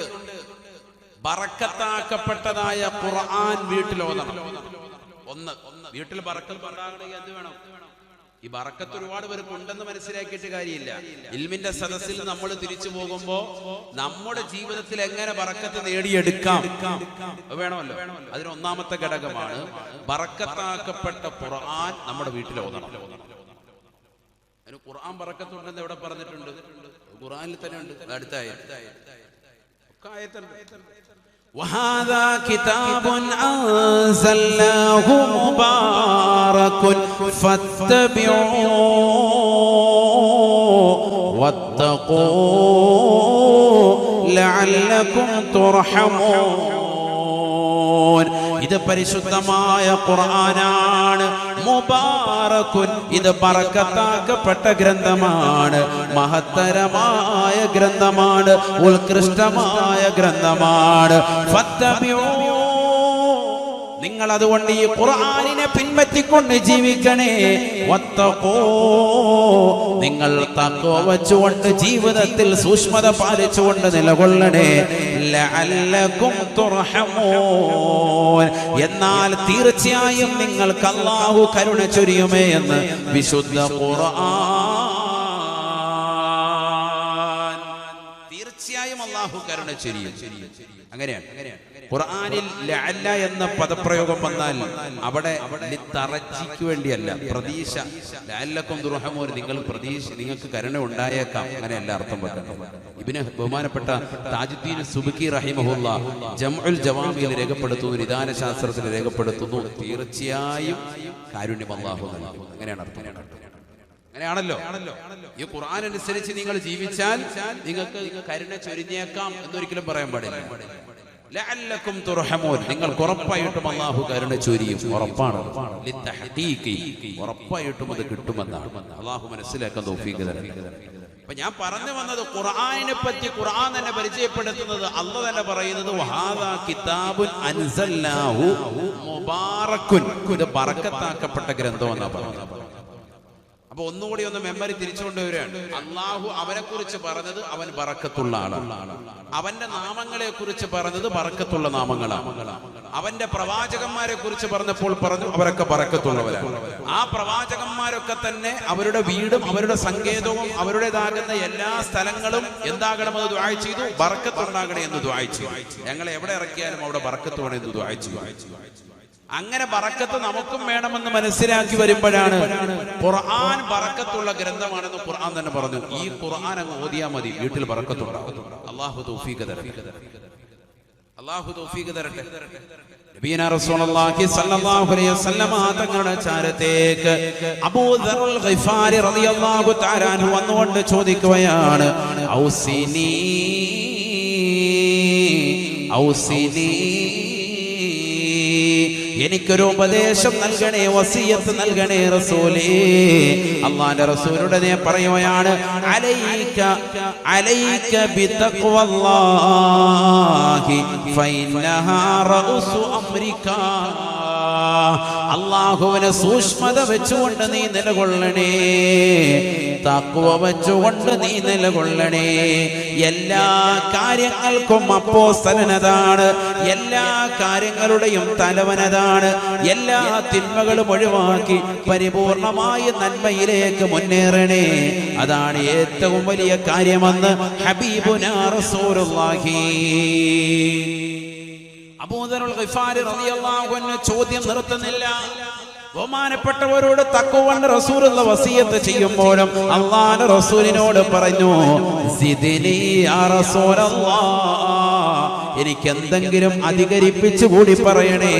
ബറക്കത്താക്കപ്പെട്ടതായ ഖുർആൻ വീട്ടിലോതണം. ഒന്ന്, വീട്ടിൽ ബറക്കത്ത് ഉണ്ടാകണമെങ്കിൽ എന്ത് വേണം? ഈ ബറക്കത്ത് ഒരുപാട് പേർക്ക് ഉണ്ടെന്ന് മനസ്സിലാക്കിയിട്ട് കാര്യമില്ല. ഇൽമിന്റെ സദസ്സിൽ നമ്മൾ തിരിച്ചു പോകുമ്പോ നമ്മുടെ ജീവിതത്തിൽ എങ്ങനെ ബറക്കത്ത് നേടിയെടുക്കാം വേണമല്ലോ. അതിന് ഒന്നാമത്തെ ഘടകമാണ് ബറക്കത്താക്കപ്പെട്ട ഖുർആൻ നമ്മുടെ വീട്ടിലോതണം. അതിന് ഖുർആൻ ബറക്കത്തുണ്ടെന്ന് എവിടെ പറഞ്ഞിട്ടുണ്ട്? ഖുർആനിൽ തന്നെ ഉണ്ട്. അടുത്ത وهذا كتاب أنزلناه مبارك فاتبعوه واتقوا لعلكم ترحمون. ഇത് പരിശുദ്ധമായ ഖുർആനാണ്. മുബാറകുൻ, ഇത് ബറക്കത്താക്കപ്പെട്ട ഗ്രന്ഥമാണ്, മഹത്തരമായ ഗ്രന്ഥമാണ്, ഉത്കൃഷ്ടമായ ഗ്രന്ഥമാണ്. ഫത്തബിഊ, നിങ്ങൾ അതുകൊണ്ട് ഈ ഖുർആനിനെ പിൻപറ്റിക്കൊണ്ട് ജീവിക്കണേ. വത്തഖൂ, നിങ്ങൾ തഖ്വ വെച്ചുകൊണ്ട് ജീവിതത്തിൽ സൂക്ഷ്മത പാലിച്ചുകൊണ്ട് നിലകൊള്ളണേ. ലഅല്ലകും തുർഹമൂൻ, എന്നാൽ തീർച്ചയായും നിങ്ങൾക്ക് അല്ലാഹു കരുണ ചൊരിയുമേ എന്ന് വിശുദ്ധ ഖുർആൻ. തീർച്ചയായും അല്ലാഹു കരുണ ചൊരിയും. അങ്ങനെയാണ് ഖുർആനിൽ ലഅല്ല എന്ന പദപ്രയോഗം വന്നാൽ അവിടെ തറജിക്ക് വേണ്ടിയല്ല, പ്രതീക്ഷ. ലഅല്ലകും തുർഹമൂൻ, നിങ്ങൾക്ക് കരുണ ഉണ്ടായേക്കാം, അങ്ങനെയല്ല അർത്ഥം വെക്കണം. ബഹുമാനപ്പെട്ട താജുദ്ദീൻ സുബ്കി റഹിമഹുല്ലാഹ് ജംഉൽ ജവാമിയിൽ രേഖപ്പെടുത്തുന്നു, നിദാന ശാസ്ത്രത്തിൽ രേഖപ്പെടുത്തുന്നു, തീർച്ചയായും കാരുണ്യം അല്ലാഹു നൽകും. അങ്ങനെയാണ് അർത്ഥം. അങ്ങനെയാണല്ലോ. ഈ ഖുർആൻ അനുസരിച്ച് നിങ്ങൾ ജീവിച്ചാൽ നിങ്ങൾക്ക് കരുണ ചൊരിഞ്ഞേക്കാം എന്നൊരിക്കലും പറയാൻ പാടില്ല. ലഅല്ലക്കും തുർഹമൂൻ, നിങ്ങൾക്ക് ഉറപ്പായിട്ടും അല്ലാഹു കരുണ ചൊരിയും. ഉറപ്പാണ്, ലിത്തഹ്ഖീഖി, ഉറപ്പായിട്ടും അത് കിട്ടുമെന്നാണ്. അല്ലാഹു മനസ്സിലാക്കാൻ തൗഫീഖ് തരട്ടെ. അപ്പൊ ഞാൻ പറഞ്ഞു വന്നത് ഖുർആനിനെ പറ്റി ഖുർആൻ തന്നെ പരിചയപ്പെടുത്തുന്നത് അല്ലാഹു തന്നെ പറയുന്നത് വഹാദാ കിതാബുൻ അൻസൽനാഹു മുബാറക്കുൻ, ഇത് ബറക്കത്താക്കപ്പെട്ട ഗ്രന്ഥം എന്നാ പറയുന്നത്. അപ്പൊ ഒന്നുകൂടി ഒന്ന് മെമ്മറി തിരിച്ചുകൊണ്ടുവരികയാണ്. അള്ളാഹു അവനെ കുറിച്ച് പറഞ്ഞത് അവൻ ബറക്കത്തുള്ള ആളാണ്. അവന്റെ നാമങ്ങളെ കുറിച്ച് പറഞ്ഞത് ബറക്കത്തുള്ള നാമങ്ങളാണ്. അവന്റെ പ്രവാചകന്മാരെ കുറിച്ച് പറഞ്ഞപ്പോൾ പറഞ്ഞു അവരൊക്കെ ബറക്കത്തുള്ളവരാണ്. ആ പ്രവാചകന്മാരൊക്കെ തന്നെ അവരുടെ വീടും അവരുടെ സങ്കേതവും അവരുടേതാകുന്ന എല്ലാ സ്ഥലങ്ങളും എന്താകണമെന്ന് ദുആ ചെയ്തു, ബറക്കത്തുണ്ടാകണേ എന്ന് ദുആ ചെയ്തു. ഞങ്ങളെ എവിടെ ഇറക്കിയാലും അവിടെ ബറക്കത്ത് വേണം എന്ന് ദുആ ചെയ്തു. അങ്ങനെ ബറക്കത്ത് നമുക്കും വേണമെന്ന് മനസ്സിലാക്കി വരുമ്പോഴാണ് ഖുർആൻ ബറക്കത്തുള്ള ഗ്രന്ഥമാണെന്ന് ഖുർആൻ തന്നെ പറഞ്ഞു. ഈ ഖുർആൻ അങ്ങ് ഓതിയാൽ മതി, വീട്ടിൽ ബറക്കത്തുണ്ടാകും. അല്ലാഹു തൗഫീഖ് തരട്ടെ. അല്ലാഹു തൗഫീഖ് തരട്ടെ. നബിയനാ റസൂലുള്ളാഹി സ്വല്ലല്ലാഹു അലൈഹി വസല്ലം തങ്ങളുടെ ചാരത്തേക്ക് അബൂദറുൽ ഗിഫാരി റളിയല്ലാഹു തആല അൻഹു വന്നുകൊണ്ട് ചോദിക്കുകയാണ്, ഔസിനി ഔസിനി, എനിക്കൊരു ഉപദേശം നൽകണേ, വസിയത്ത് നൽകണേ റസൂലേ. അല്ലാഹുവിന്റെ റസൂലുടനെ പറയുകയാണ്, അലൈക അലൈക ബിതഖ്വല്ലാഹി ഫഇന്നഹാ റഉസു അംരിക. അല്ലാഹുവിനെ സൂക്ഷ്മത വെച്ചുകൊണ്ട് നീ നിലകൊള്ളണേ, തഖ്വ വെച്ചുകൊണ്ട് നീ നിലകൊള്ളണേ. എല്ലാ കാര്യങ്ങൾക്കും അപ്പോസ്തലനതാണ്, എല്ലാ കാര്യങ്ങളുടെയും തലവനതാണ്. എല്ലാ തിന്മകളും ഒഴിവാക്കി പരിപൂർണമായ നന്മയിലേക്ക് മുന്നേറണേ, അതാണ് ഏറ്റവും വലിയ കാര്യമെന്ന് ഹബീബുനാ റസൂലുള്ളാഹി. അബൂദറുൽ ഗിഫാരി റളിയല്ലാഹു അൻഹു ചോദ്യം നിർത്തുന്നില്ല. ബഹുമാനപ്പെട്ടവരോട് തഖ്വ റസൂലുള്ള വസിയത്ത് ചെയ്യുമ്പോഴും അല്ലാഹുവിന്റെ റസൂലിനോട് പറഞ്ഞു, സിദ്നി യാ റസൂലല്ലാഹ്, എനിക്ക് എന്തെങ്കിലും അധികരിപ്പിച്ചു കൂടി പറയണേ,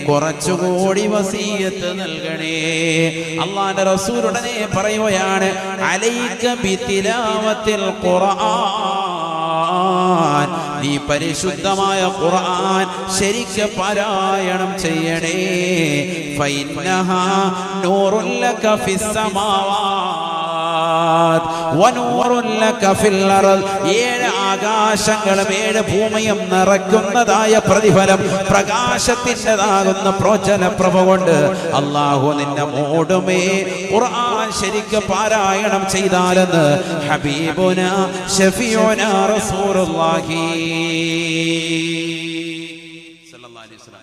കുറച്ചുകൂടി വസിയത്ത് നൽകണേ. അല്ലാഹുവിന്റെ റസൂൽ ഉടനെ പറയുകയാണ്, അലൈക ബിതിലാവത്തിൽ ഖുർആൻ, നീ പരിശുദ്ധമായ ഖുർആൻ ശരിക്ക് പാരായണം ചെയ്യണേ. ഫഇന്നഹാ നൂറുൻ ലക ഫിസ്സമാവാത് വനൂറുൻ ലക ഫിൽ അർദ്, ഏഴ് ആകാശങ്ങളും ഏഴ് ഭൂമിയും നിറയ്ക്കുന്നതായ പ്രതിഫലം, പ്രകാശത്തിൻ്റെതാകുന്ന പ്രോജ്വലപ്രഭ കൊണ്ട് അല്ലാഹു നിന്നെ മൂടുമേ ഖുർആൻ ശരിക്ക് പാരായണം ചെയ്താലെന്ന് ഹബീബുനാ ശഫീഉനാ റസൂലുള്ളാഹി സ്വല്ലല്ലാഹു അലൈഹി വസല്ലം.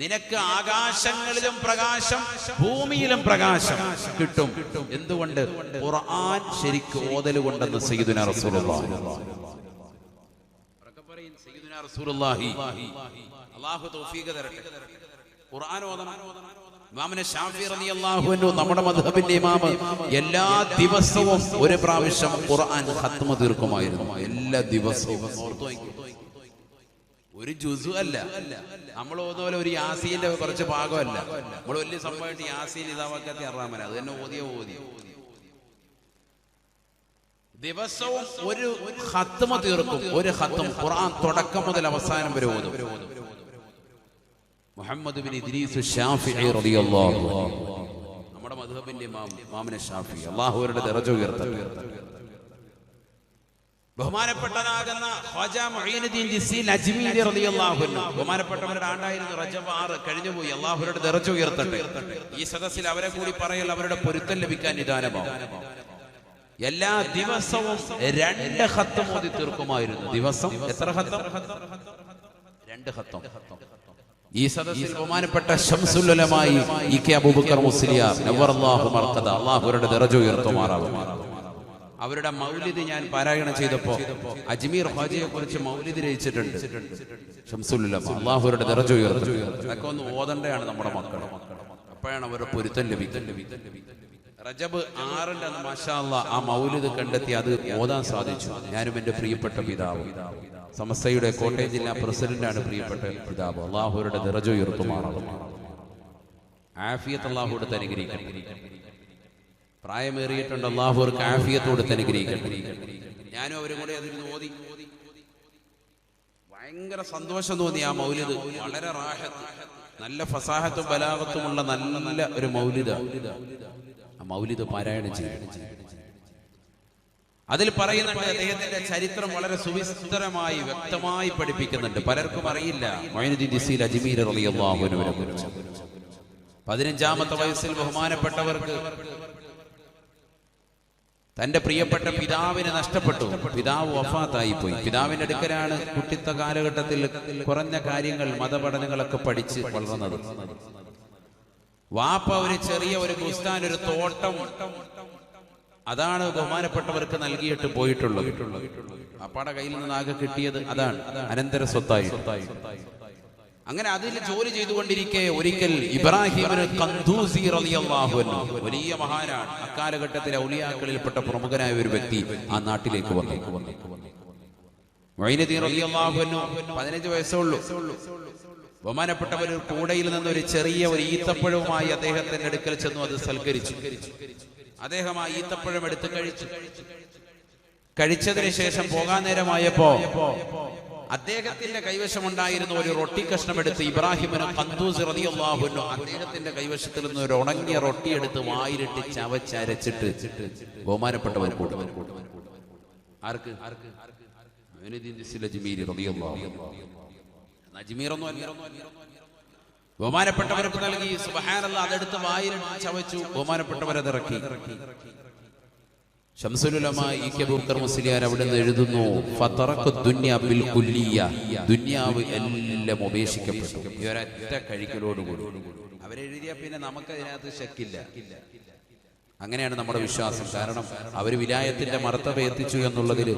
നിനക്ക് ആകാശങ്ങളിലും പ്രകാശം ഭൂമിയിലും പ്രകാശം കിട്ടും. എന്തുകൊണ്ട്? ഖുർആൻ ശരിക്ക് ഓതൽ കൊണ്ടെന്ന് സയ്യിദുനാ റസൂലുള്ളാഹി. സയ്യിദുനാ റസൂലുള്ളാഹി. അല്ലാഹു തൗഫീഖ് തരട്ടെ. ഖുർആൻ ഓതണം. ഇമാമുന ശാഫി റളിയല്ലാഹു അൻഹു, നമ്മുടെ മദ്ഹബിന്റെ ഇമാം, എല്ലാ ദിവസവും ഒരു പ്രാവശ്യം ഖുർആൻ ഖത്മ തീർക്കുമായിരുന്നു. എല്ലാ ദിവസവും. ഒരു ജുസു അല്ല, നമ്മൾ ഓതുപോലെ ഒരു യാസീന്റെ കുറച്ച് ഭാഗമല്ല. നമ്മൾ വലിയ സംഭവമായിട്ട് യാസീൻ ഇതാവാക്കത്തി അറാമല അത് തന്നെ ഓതി ദിവസവും ഒരു ഖത്മ തീർക്കും. ഒരു ഖത്മ ഖുർആൻ തുടക്കം മുതൽ അവസാനം വരെ ഓതും. മുഹമ്മദ് ബിൻ ഇദ്രീസ് ശാഫിഈ റളിയല്ലാഹു അൻഹു, നമ്മുടെ മദ്ഹബിന്റെ ഇമാം, ഇമാമുന ശാഫി, അല്ലാഹു അവരുടെ ദറജ ഉയർത്തട്ടെ. ബഹുമാനപ്പെട്ടതാകുന്ന ഖ്വാജ മുഈനുദ്ദീൻ ജിസ്സി അജ്മീരി റളിയല്ലാഹു അൻഹു, ബഹുമാനപ്പെട്ടവരുടെ ആണ്ടായിരുന്നു റജബ് 6 കഴിഞ്ഞുപോയി. അല്ലാഹു അവരുടെ ദറജ ഉയർത്തട്ടെ. ഈ സദസ്സിൽ അവരെ കൂടി പറയൽ അവരുടെ പൊരുത്തം ലഭിക്കാൻ നിദാനമാവും. എല്ലാ ദിവസവും 2 ഖത്ം ഓതി തീർക്കുമായിരുന്നു. ദിവസം എത്ര ഖത്ം? 2 ഖത്ം. ഈ സദസ്സിൽ ബഹുമാനപ്പെട്ട ശംസുൽ ഉലമായി ഇ കെ അബൂബക്കർ മുസ്ലിയാർ നവറല്ലാഹു മർഖദ, അല്ലാഹു അവരുടെ ദറജ ഉയർത്തുമാറാവട്ടെ. അവരുടെ മൗലിദ് ഞാൻ പാരായണം ചെയ്തപ്പോ അജ്മീർ ഖാജിയെ കുറിച്ച് മൗലിദ് രചിച്ചിട്ടുണ്ട് ശംസുൽ ഉലമ, അല്ലാഹു അവരുടെ ദറജ ഉയർത്തട്ടെ. അതൊക്കെ ഒന്ന് ഓതണ്ടയാണ് നമ്മുടെ മക്കൾ, അപ്പോഴാണ് അവരുടെ പൊരുത്തം ലഭിക്കുന്നത്. റജബ് 6 അന്ന് മാഷാ അല്ലാഹ് ആ മൗലിദ് കണ്ടെത്തി അത് ഓതാൻ സാധിച്ചു. ഞാനും എൻ്റെ പ്രിയപ്പെട്ട പിതാവ്, സമസ്തയുടെ കോട്ടയം ജില്ലാ പ്രസിഡന്റാണ് പ്രിയപ്പെട്ട പിതാവ്, അല്ലാഹു അവരുടെ ദറജ ഉയർത്തുമാറാവട്ടെ. ആഫിയത്ത് അല്ലാഹു കൊടുത്ത് അനുഗ്രഹിക്കട്ടെ. പ്രായമേറിയിട്ടുണ്ട്, അല്ലാഹു അവർക്ക് ആഫിയത്ത് കൊടുത്ത് അനുഗ്രഹിക്കട്ടെ. ഞാനും അവരും കൂടെ അതിൽ ഓതി ഭയങ്കര സന്തോഷം തോന്നി ആ മൗലിദ്. വളരെ റാഹത്ത്, നല്ല ഫസാഹത്തും ബലാഗത്തുമുള്ള നല്ല ഒരു മൗലിദ്. ആ മൗലിദ് പാരായണം ചെയ്യും. അതിൽ പറയുന്നുണ്ട്, അദ്ദേഹത്തിന്റെ ചരിത്രം വളരെ സുവിസ്തരമായി വ്യക്തമായി പഠിപ്പിക്കുന്നുണ്ട്. പലർക്കും അറിയില്ല മൊയ്നുദ്ദീൻ ചിസ്തി അജ്മീരി റളിയല്ലാഹു അൻഹുവിനെ കുറിച്ച്. 15ാമത്തെ വയസ്സിൽ ബഹുമാനപ്പെട്ടവർക്ക് തന്റെ പ്രിയപ്പെട്ട പിതാവിനെ നഷ്ടപ്പെട്ടു. പിതാവ് വഫാത്തായി പോയി. പിതാവിന്റെ അടുക്കലാണ് കുട്ടിത്ത കാലഘട്ടത്തിൽ കുറഞ്ഞ കാര്യങ്ങൾ, മതപഠനങ്ങളൊക്കെ പഠിച്ച് വളർന്നത്. വാപ്പ ഒരു ചെറിയ ഒരു ബുസ്താൻ, ഒരു തോട്ടം, അതാണ് ബഹുമാനപ്പെട്ടവർക്ക് നൽകിയിട്ട് പോയിട്ടുള്ളത്. വാപ്പാടെ കയ്യിൽ നിന്ന് ആകെ കിട്ടിയത് അതാണ്, അനന്തര സ്വത്തായി. അങ്ങനെ അതിൽ ജോലി ചെയ്തുകൊണ്ടിരിക്കെ ഒരിക്കൽ ഇബ്രാഹിമിന് ഖന്ദൂസി റളിയല്ലാഹു അൻഹു, വലിയ മഹാനാണ്, അക്കാലഘട്ടത്തിലെ ഔലിയാക്കളിൽപ്പെട്ട പ്രമുഖനായ ഒരു വ്യക്തി ആ നാട്ടിലേക്ക് വന്നു. മൊയ്നുദ്ദീൻ റളിയല്ലാഹു അൻഹു 15 വയസ്സേ ഉള്ളൂ. ബഹുമാനപ്പെട്ടവർ കൂടയിൽ നിന്ന് ഒരു ചെറിയ ഒരു ഈത്തപ്പഴവുമായി അദ്ദേഹത്തിന്റെ അടുക്കൽ ചെന്നു. അത് സൽക്കരിച്ചു. അദ്ദേഹം ആ ഈത്തപ്പഴം എടുത്ത് കഴിച്ചു. കഴിച്ചതിന് ശേഷം പോകാൻ നേരമായപ്പോ അദ്ദേഹത്തിന്റെ കൈവശമുണ്ടായിരുന്ന ഒരു റൊട്ടി കഷ്ണം എടുത്ത് ഇബ്രാഹിമിന് ഖന്ദൂസി റളിയല്ലാഹു അൻഹു അദ്ദേഹത്തിന്റെ കൈവശത്തിൽ നിന്ന് ഒരു ഉണങ്ങിയ റൊട്ടി എടുത്ത് വായിലിട്ട് ചവച്ചരച്ചിട്ട് ബഹുമാനപ്പെട്ടവർ കൂട്ടും. ആർക്ക്? മൊയ്നുദ്ദീൻ ചിസ്തി അജ്മീരി റളിയല്ലാഹു അൻഹു. അജ്മീറൊന്നും അല്ല, ബഹുമാനപ്പെട്ടവർക്ക് നൽകി. സുബ്ഹാനല്ലാഹ്, അതെടുത്ത് വായിലിട്ട് ചവച്ചു. ബഹുമാനപ്പെട്ടവരത് ഇറക്കി. ശംസുൽ ഉലമാ ഇ.കെ. അബൂബക്കർ മുസ്ലിയാർ അവിടെ നിന്ന് എഴുതുന്നു, ഫതറഖു ദുനിയ ബിൽ കുല്ലിയ, ദുനിയാവ് എല്ലാം ഉപേക്ഷിക്കപ്പെട്ടു ഈ ഒരൊറ്റ കഴിക്കലോടുകൂടി. അവരെഴുതിയ പിന്നെ നമുക്ക് അതിനകത്ത് ശക്കില്ല. അങ്ങനെയാണ് നമ്മുടെ വിശ്വാസം. കാരണം അവർ വിലായത്തിന്റെ മർത്തബ എത്തിച്ചു എന്നുള്ളതിൽ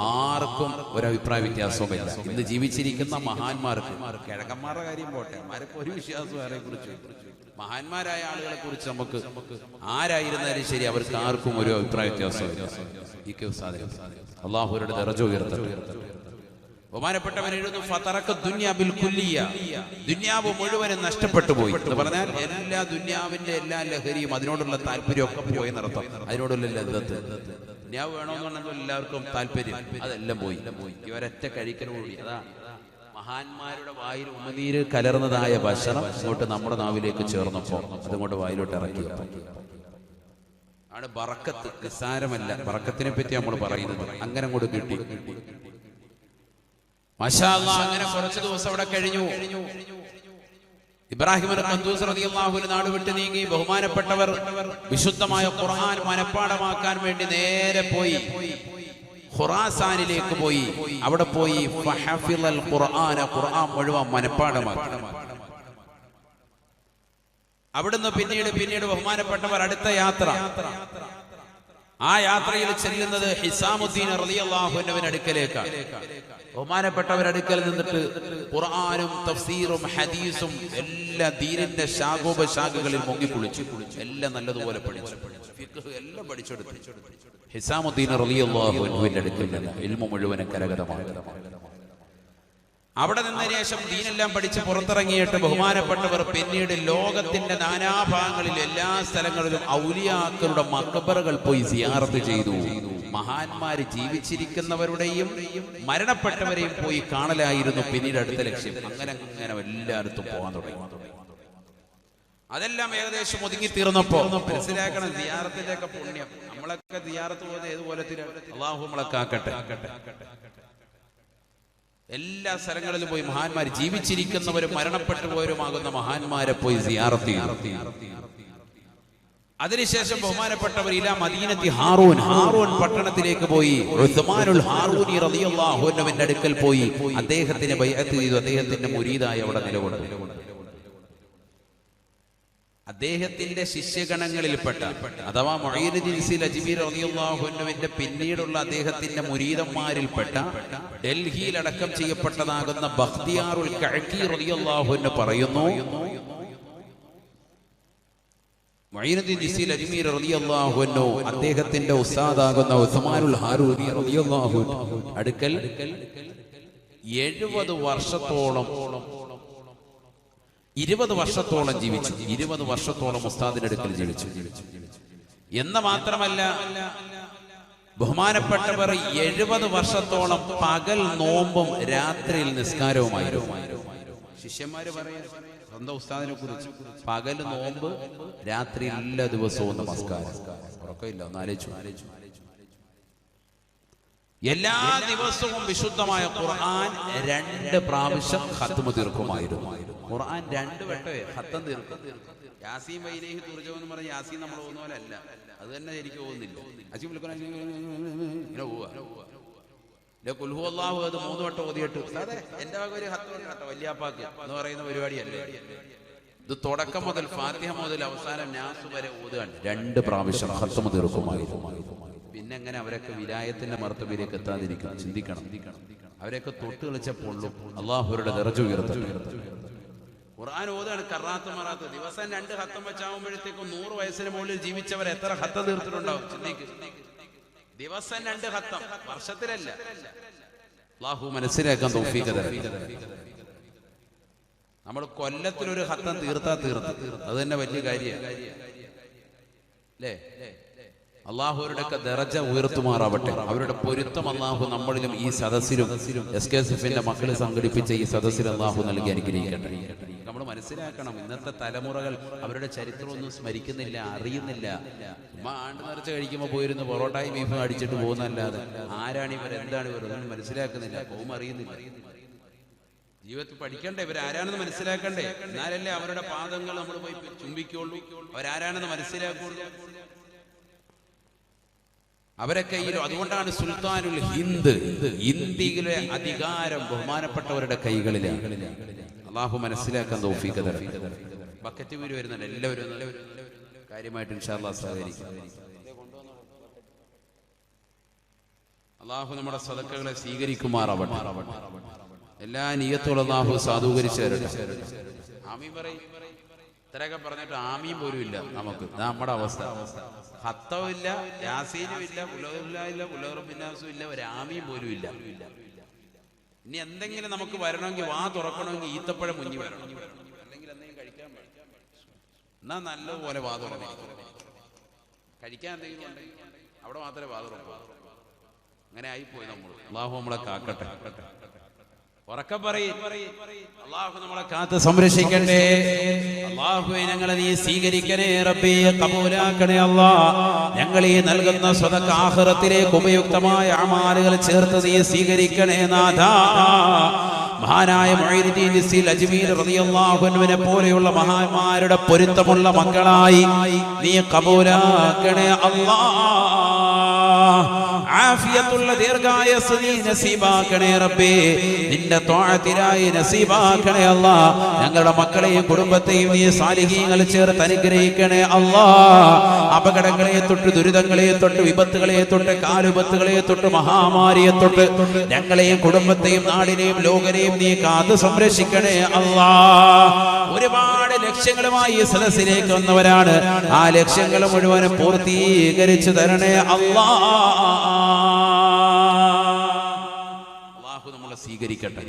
ആർക്കും ഒരഭിപ്രായ വ്യത്യാസവുമില്ല. ഇന്ന് ജീവിച്ചിരിക്കുന്ന മഹാന്മാർക്ക്, കിഴക്കന്മാരുടെ കാര്യം പോട്ടെ, അവർക്ക് ഒരു വിശ്വാസം അവരെ കുറിച്ച്, മഹാന്മാരായ ആളുകളെ കുറിച്ച് നമുക്ക് ആരായിരുന്നാലും ശരി, അവർക്ക് ആർക്കും ഒരു അഭിപ്രായ വ്യത്യാസമില്ല. അള്ളാഹുരുടെ ദറജ ഉയർത്തട്ടെ. ബഹുമാനപ്പെട്ടവൻ എഴുതുന്നു, ഫതറഖ ദുനിയ ബിൽ കുല്ലിയ, ദുനിയാവ് മുഴുവനും നഷ്ടപ്പെട്ടു പോയി എന്ന് പറഞ്ഞാൽ എല്ലാ ദുനിയാവിന്റെ എല്ലാ ലഹരിയും അതിനോടുള്ള താല്പര്യമൊക്കെ പോയി നടത്താം. അതിനോടുള്ള ലദ്ദത്ത്, ദുനിയാവ് വേണമെന്നുണ്ടെങ്കിൽ എല്ലാവർക്കും താല്പര്യം, അതെല്ലാം പോയി. ഇവരൊറ്റ കഴിക്കലോടി. അതാ മഹാന്മാരുടെ വായിൽ ഉമിനീര് കലർന്നതായ ഭക്ഷണം ഇങ്ങോട്ട് നമ്മുടെ നാവിലേക്ക് ചേർന്നപ്പോ അതുകൊണ്ട് വായിലോട്ട് ഇറക്കി ആണ് ബറക്കത്ത്. നിസ്സാരമല്ല, ബറക്കത്തിനെ പറ്റി നമ്മൾ പറയുന്നത്. അങ്ങനെ അങ്ങോട്ട് കിട്ടി. മാഷാ അല്ലാഹ്. അങ്ങനെ കുറച്ച് ദിവസം അവിടെ കഴിഞ്ഞു. ഇബ്രാഹിമിന് ഖന്ദൂസി റളിയല്ലാഹു അൻഹു നാട് വിട്ട് നീങ്ങി. ബഹുമാനപ്പെട്ടവർ വിശുദ്ധമായ ഖുർആൻ മനഃപ്പാഠമാക്കാൻ വേണ്ടി നേരെ പോയി ഖുറാസാനിലേക്ക് പോയി. അവിടെ പോയി ഫഹഫിളൽ ഖുർആന, ഖുർആൻ മുഴുവൻ മനഃപ്പാഠമാക്കി. അവിടുന്ന് പിന്നീട് ബഹുമാനപ്പെട്ടവർ അടുത്ത യാത്ര, ആ യാത്രയിൽ ചെല്ലുന്നത് ഹിസാമുദ്ദീൻ റളിയല്ലാഹു അൻഹുവിന്റെ അടുക്കലേക്കാണ്. ബഹുമാനപ്പെട്ടവരടുക്കൽ നിന്നിട്ട് ഖുർആനും തഫ്സീറും ഹദീസും എല്ലാ ദീനിന്റെ ശാഖോപശാഖകളിൽ മുങ്ങിക്കുളിച്ചു. എല്ലാം നല്ലതുപോലെ പഠിച്ചു, ഫിഖ് എല്ലാം പഠിച്ചെടുത്തു. ഹിസാമുദ്ദീൻ റളിയല്ലാഹു അൻഹുവിന്റെ അടുക്കൽ നിന്ന് ഇൽമു മുഴുവനും കരഗതമാണ്. അവിടെ നിന്ന ശേഷം ദീനെല്ലാം പഠിച്ച് പുറത്തിറങ്ങിയിട്ട് ബഹുമാനപ്പെട്ടവർ പിന്നീട് ലോകത്തിന്റെ നാനാഭാഗങ്ങളിൽ എല്ലാ സ്ഥലങ്ങളിലും ഔലിയാക്കളുടെ മഖബറുകൾ പോയി സിയാറത്ത് ചെയ്തു. മഹാന്മാര് ജീവിച്ചിരിക്കുന്നവരുടെയും മരണപ്പെട്ടവരെയും പോയി കാണലായിരുന്നു പിന്നീട് അടുത്ത ലക്ഷ്യം. അങ്ങനെ എല്ലായിടത്തും പോകാൻ തുടങ്ങി. അതെല്ലാം ഏകദേശം ഒതുങ്ങി തീർന്നപ്പോ മനസ്സിലാക്കണം, സിയാറത്തിന്റെ ഒക്കെ പുണ്യം. നമ്മളൊക്കെ സിയാറത്ത് പോകുന്നത് ഏതുപോലെ അല്ലാഹു നമ്മളൊക്കെ ആക്കട്ടെ. എല്ലാ സ്ഥലങ്ങളിലും പോയി മഹാന്മാർ, ജീവിച്ചിരിക്കുന്നവരും മരണപ്പെട്ടു പോയവരുമാകുന്ന മഹാന്മാരെ പോയി സിയാറത്ത് ചെയ്തു. അതിനുശേഷം ബഹുമാനപ്പെട്ടവർ ഇലാ മദീനത്തി ഹാറൂൻ, ഹാറൂൻ പട്ടണത്തിലേക്ക് പോയി. ഉസ്മാനുൽ ഹാറൂനി റളിയല്ലാഹു അൻഹുവിന്റെ അടുക്കൽ പോയി അദ്ദേഹത്തിന് ബൈഅത്ത് ചെയ്തു. അദ്ദേഹത്തിന്റെ മുരീദായി അവിടെ നിലകൊണ്ടു. അദ്ദേഹത്തിന്റെ ശിഷ്യഗണങ്ങളിൽപ്പെട്ട അഥവാ മൊയ്നുദ്ദീൻ ചിസ്തി അജ്മീരി റളിയല്ലാഹു അൻഹുവിന്റെ പിന്നീടുള്ള അദ്ദേഹത്തിന്റെ മുരീദന്മാരിൽപ്പെട്ട ഡൽഹിയിൽ അടക്കം ചെയ്യപ്പെട്ടതാകുന്ന ബഖ്തിയാറുൽ കഅക്കി റളിയല്ലാഹു അൻഹു പറയുന്നു, മൊയ്നുദ്ദീൻ ചിസ്തി അജ്മീരി റളിയല്ലാഹു അൻഹു അദ്ദേഹത്തിന്റെ ഉസ്താദാകുന്ന ഉസ്മാനുൽ ഹാറൂനി റളിയല്ലാഹു അൻഹു അടുക്കൽ 70 വർഷത്തോളം 20 വർഷത്തോളം ജീവിച്ചു. 20 വർഷത്തോളം ഉസ്താദിന്റെ അടുക്കൽ ജീവിച്ചു എന്ന് മാത്രമല്ല ബഹുമാനപ്പെട്ടവർ 70 വർഷത്തോളം പകൽ നോമ്പും രാത്രിയിൽ നിസ്കാരവുമായിരുന്നു. ശിഷ്യന്മാര് പറയാ സ്വന്തം ഉസ്താദിനെ കുറിച്ച്, പകൽ നോമ്പ്, രാത്രി എല്ലാ ദിവസവും നമസ്കാരം, ഉറക്കമില്ല. ഒന്ന് ആലോചിച്ചു. എല്ലാ ദിവസവും വിശുദ്ധമായ ഖുർആൻ 2 പ്രാവശ്യം ഖത്മ് തീർക്കുമായിരുന്നു. ഖുർആൻ 2 വട്ടമേ ഖത്തം തീർക്കും. യാസീൻ വൈലേഹി തുർജോ എന്ന് പറഞ്ഞ യാസീൻ നമ്മൾ പോകുന്ന പോലെ അല്ല, അത് തന്നെ എനിക്ക് പോകുന്നില്ല. ഇങ്ങനെ പോവാ. കുൽഹു അല്ലാഹു അത് 3 വട്ടം ഓതിയിട്ട് അതെ എന്റെ വക ഒരു ഖത്തം കേട്ടോ വല്യാപ്പാക്ക് എന്ന് പറയുന്ന പരിപാടിയല്ലേ ഇത്. തുടക്കം മുതൽ ഫാത്തിഹ മുതൽ അവസാനം നാസ് വരെ ഓതുകയാണ്. 2 പ്രാവശ്യം ഖത്മ് തീർക്കുമായിരുന്നു. പിന്നെ എങ്ങനെ അവരൊക്കെ വിലായത്തിന്റെ മർത്തബയിലേക്ക് എത്താതിരിക്കും? ചിന്തിക്കണം. അവരൊക്കെ തൊട്ട് കളിച്ചപ്പോഴും അള്ളാഹുരുടെ ദർജ ഉയർത്തട്ടെ. ഖുർആൻ ഓതാണ് കറാത്ത് മറാത്ത്. ദിവസം 2 ഖത്തം വെച്ചാകുമ്പോഴത്തേക്കും 100 വയസ്സിന് മുകളിൽ ജീവിച്ചവർ എത്ര ഖത്തം തീർത്തിട്ടുണ്ടാവും? ചിന്തിക്ക്. ദിവസം 2 ഖത്തം, വർഷത്തിലല്ല. അള്ളാഹു മനസ്സിലാക്കാൻ തൗഫീഖ് തരട്ടെ. നമ്മൾ കൊല്ലത്തിലൊരു ഖത്തം തീർത്താ തീർത്ത്, അത് തന്നെ വലിയ കാര്യമാണ് അല്ലേ? അള്ളാഹുരുടെയൊക്കെ ദറജ ഉയർത്തുമാറാവട്ടെ. അവരുടെ പൊരുത്തം അള്ളാഹു നമ്മളിലും ഈ സദസ്സിലും SKSFന്റെ മക്കൾ സംഘടിപ്പിച്ച ഈ സദസ്സിൽ അള്ളാഹു നൽകി അനുഗ്രഹിക്കട്ടെ. നമ്മൾ മനസ്സിലാക്കണം, ഇന്നത്തെ തലമുറകൾ അവരുടെ ചരിത്രമൊന്നും സ്മരിക്കുന്നില്ല, അറിയുന്നില്ല. ആണ്ട് നിറച്ച് കഴിക്കുമ്പോൾ പോയിരുന്ന് പൊറോട്ടായും ബീഫും അടിച്ചിട്ട് പോകുന്നല്ലാതെ ആരാണ് ഇവർ, എന്താണ് ഇവർ, ഒന്നും മനസ്സിലാക്കുന്നില്ല. പോകും അറിയുന്നില്ല. ജീവിതത്തിൽ പഠിക്കണ്ടേ, ഇവരാരാണെന്ന് മനസ്സിലാക്കണ്ടേ? എന്നാലല്ലേ അവരുടെ പാദങ്ങൾ നമ്മൾ പോയി ചുംബിക്കുള്ളൂ, അവരാരാണെന്ന് മനസ്സിലാക്കുള്ളൂ. അവരൊക്കെ അതുകൊണ്ടാണ് സുൽത്താനുൽ ഹിന്ദ്, ഇന്ത്യയിലെ അധികാരം ബഹുമാനപ്പെട്ടവരുടെ കൈകളിലാണ്. അള്ളാഹു മനസ്സിലാക്കാൻ തൗഫീഖ് തരട്ടെ. ബക്കറ്റ് വീര് വരുന്നുണ്ട്, എല്ലാവരും കാര്യമായിട്ട് ഇൻഷാ അല്ലാഹ് സഹകരിക്കും. അള്ളാഹു നമ്മുടെ സദഖകളെ സ്വീകരിക്കുമാറാവട്ടെ. എല്ലാ നിയ്യത്തുകളും അള്ളാഹു സാധൂകരിച്ചു തരട്ടെ. ആമീൻ പറയും. ഇത്രയൊക്കെ പറഞ്ഞിട്ട് ആമീൻ പോലും ഇല്ല നമുക്ക്. നമ്മുടെ അവസ്ഥ ഖത്തവും ഇല്ല, യാസീനും ഇല്ല, ബിന്നാസും ഇല്ല, ഒരു ആമീൻ പോലും ഇല്ല. ഇനി എന്തെങ്കിലും നമുക്ക് വരണമെങ്കിൽ, വാ തുറക്കണമെങ്കിൽ ഈത്തപ്പഴം മുന്നിൽ വരണം, അല്ലെങ്കിൽ എന്തെങ്കിലും കഴിക്കാൻ എന്നാ നല്ലതുപോലെ വാ തുറക്കണം. കഴിക്കാൻ എന്തെങ്കിലും ഉണ്ടെങ്കിൽ അവിടെ മാത്രമേ വാ തുറക്കൂ. അങ്ങനെ ആയിപ്പോയി നമ്മൾ. അള്ളാഹു നമ്മളെ കാക്കട്ടെ. ഉറക്കെ പറയും, അള്ളാഹു നമ്മളെ കാത്ത് സംരക്ഷിക്കട്ടെ. അള്ളാഹുവേ ഞങ്ങളെ നീ സ്വീകരിക്കണേ റബ്ബേ, കബൂലാക്കണേ അല്ലാ. ഞങ്ങൾ ഈ നൽകുന്ന സ്വതക്ക ആഖിറത്തിലേക്ക് ഉപയുക്തമായ അമാലുകൾ ചേർത്ത് നീ സ്വീകരിക്കണേ നാഥാ. മഹാനായ മുഈനുദ്ദീൻ ഇസ്മാഈൽ അജ്മീർ റളിയല്ലാഹു അൻഹുവിനെ പോലെയുള്ള മഹാന്മാരുടെ പൊരുത്തമുള്ള മക്കളായി നീ കബൂലാക്കണേ അല്ലാ. ആഫിയത്തുള്ള ദീർഘായുസ്സ് നീ നസീബാക്കണേ റബ്ബേ. നിന്റെ ത്വഅത്തിനായി നസീബാക്കണേ അല്ലാ. ഞങ്ങളുടെ മക്കളെയും കുടുംബത്തെയും നീ സാലിഹീങ്ങൾ ചേർത്ത് അനുഗ്രഹിക്കണേ അല്ലാ. അപകടങ്ങളെ തൊട്ട്, ദുരിതങ്ങളെ തൊട്ട്, വിപത്തുകളെ തൊട്ട്, കാലുപത്തുകളെ തൊട്ട്, മഹാമാരിയെ തൊട്ട് ഞങ്ങളെയും കുടുംബത്തെയും നാടിനെയും ലോകരെയും നീ കാത്ത് സംരക്ഷിക്കണേ അല്ലാ. ഒരുപാട് ലക്ഷ്യങ്ങളുമായി ഈ സദസ്സിലേക്ക് വന്നവരാണ്. ആ ലക്ഷ്യങ്ങൾ മുഴുവനും പൂർത്തീകരിച്ചു തരണേ അല്ലാ. അല്ലാഹു നമ്മളെ സ്വീകരിക്കട്ടെ.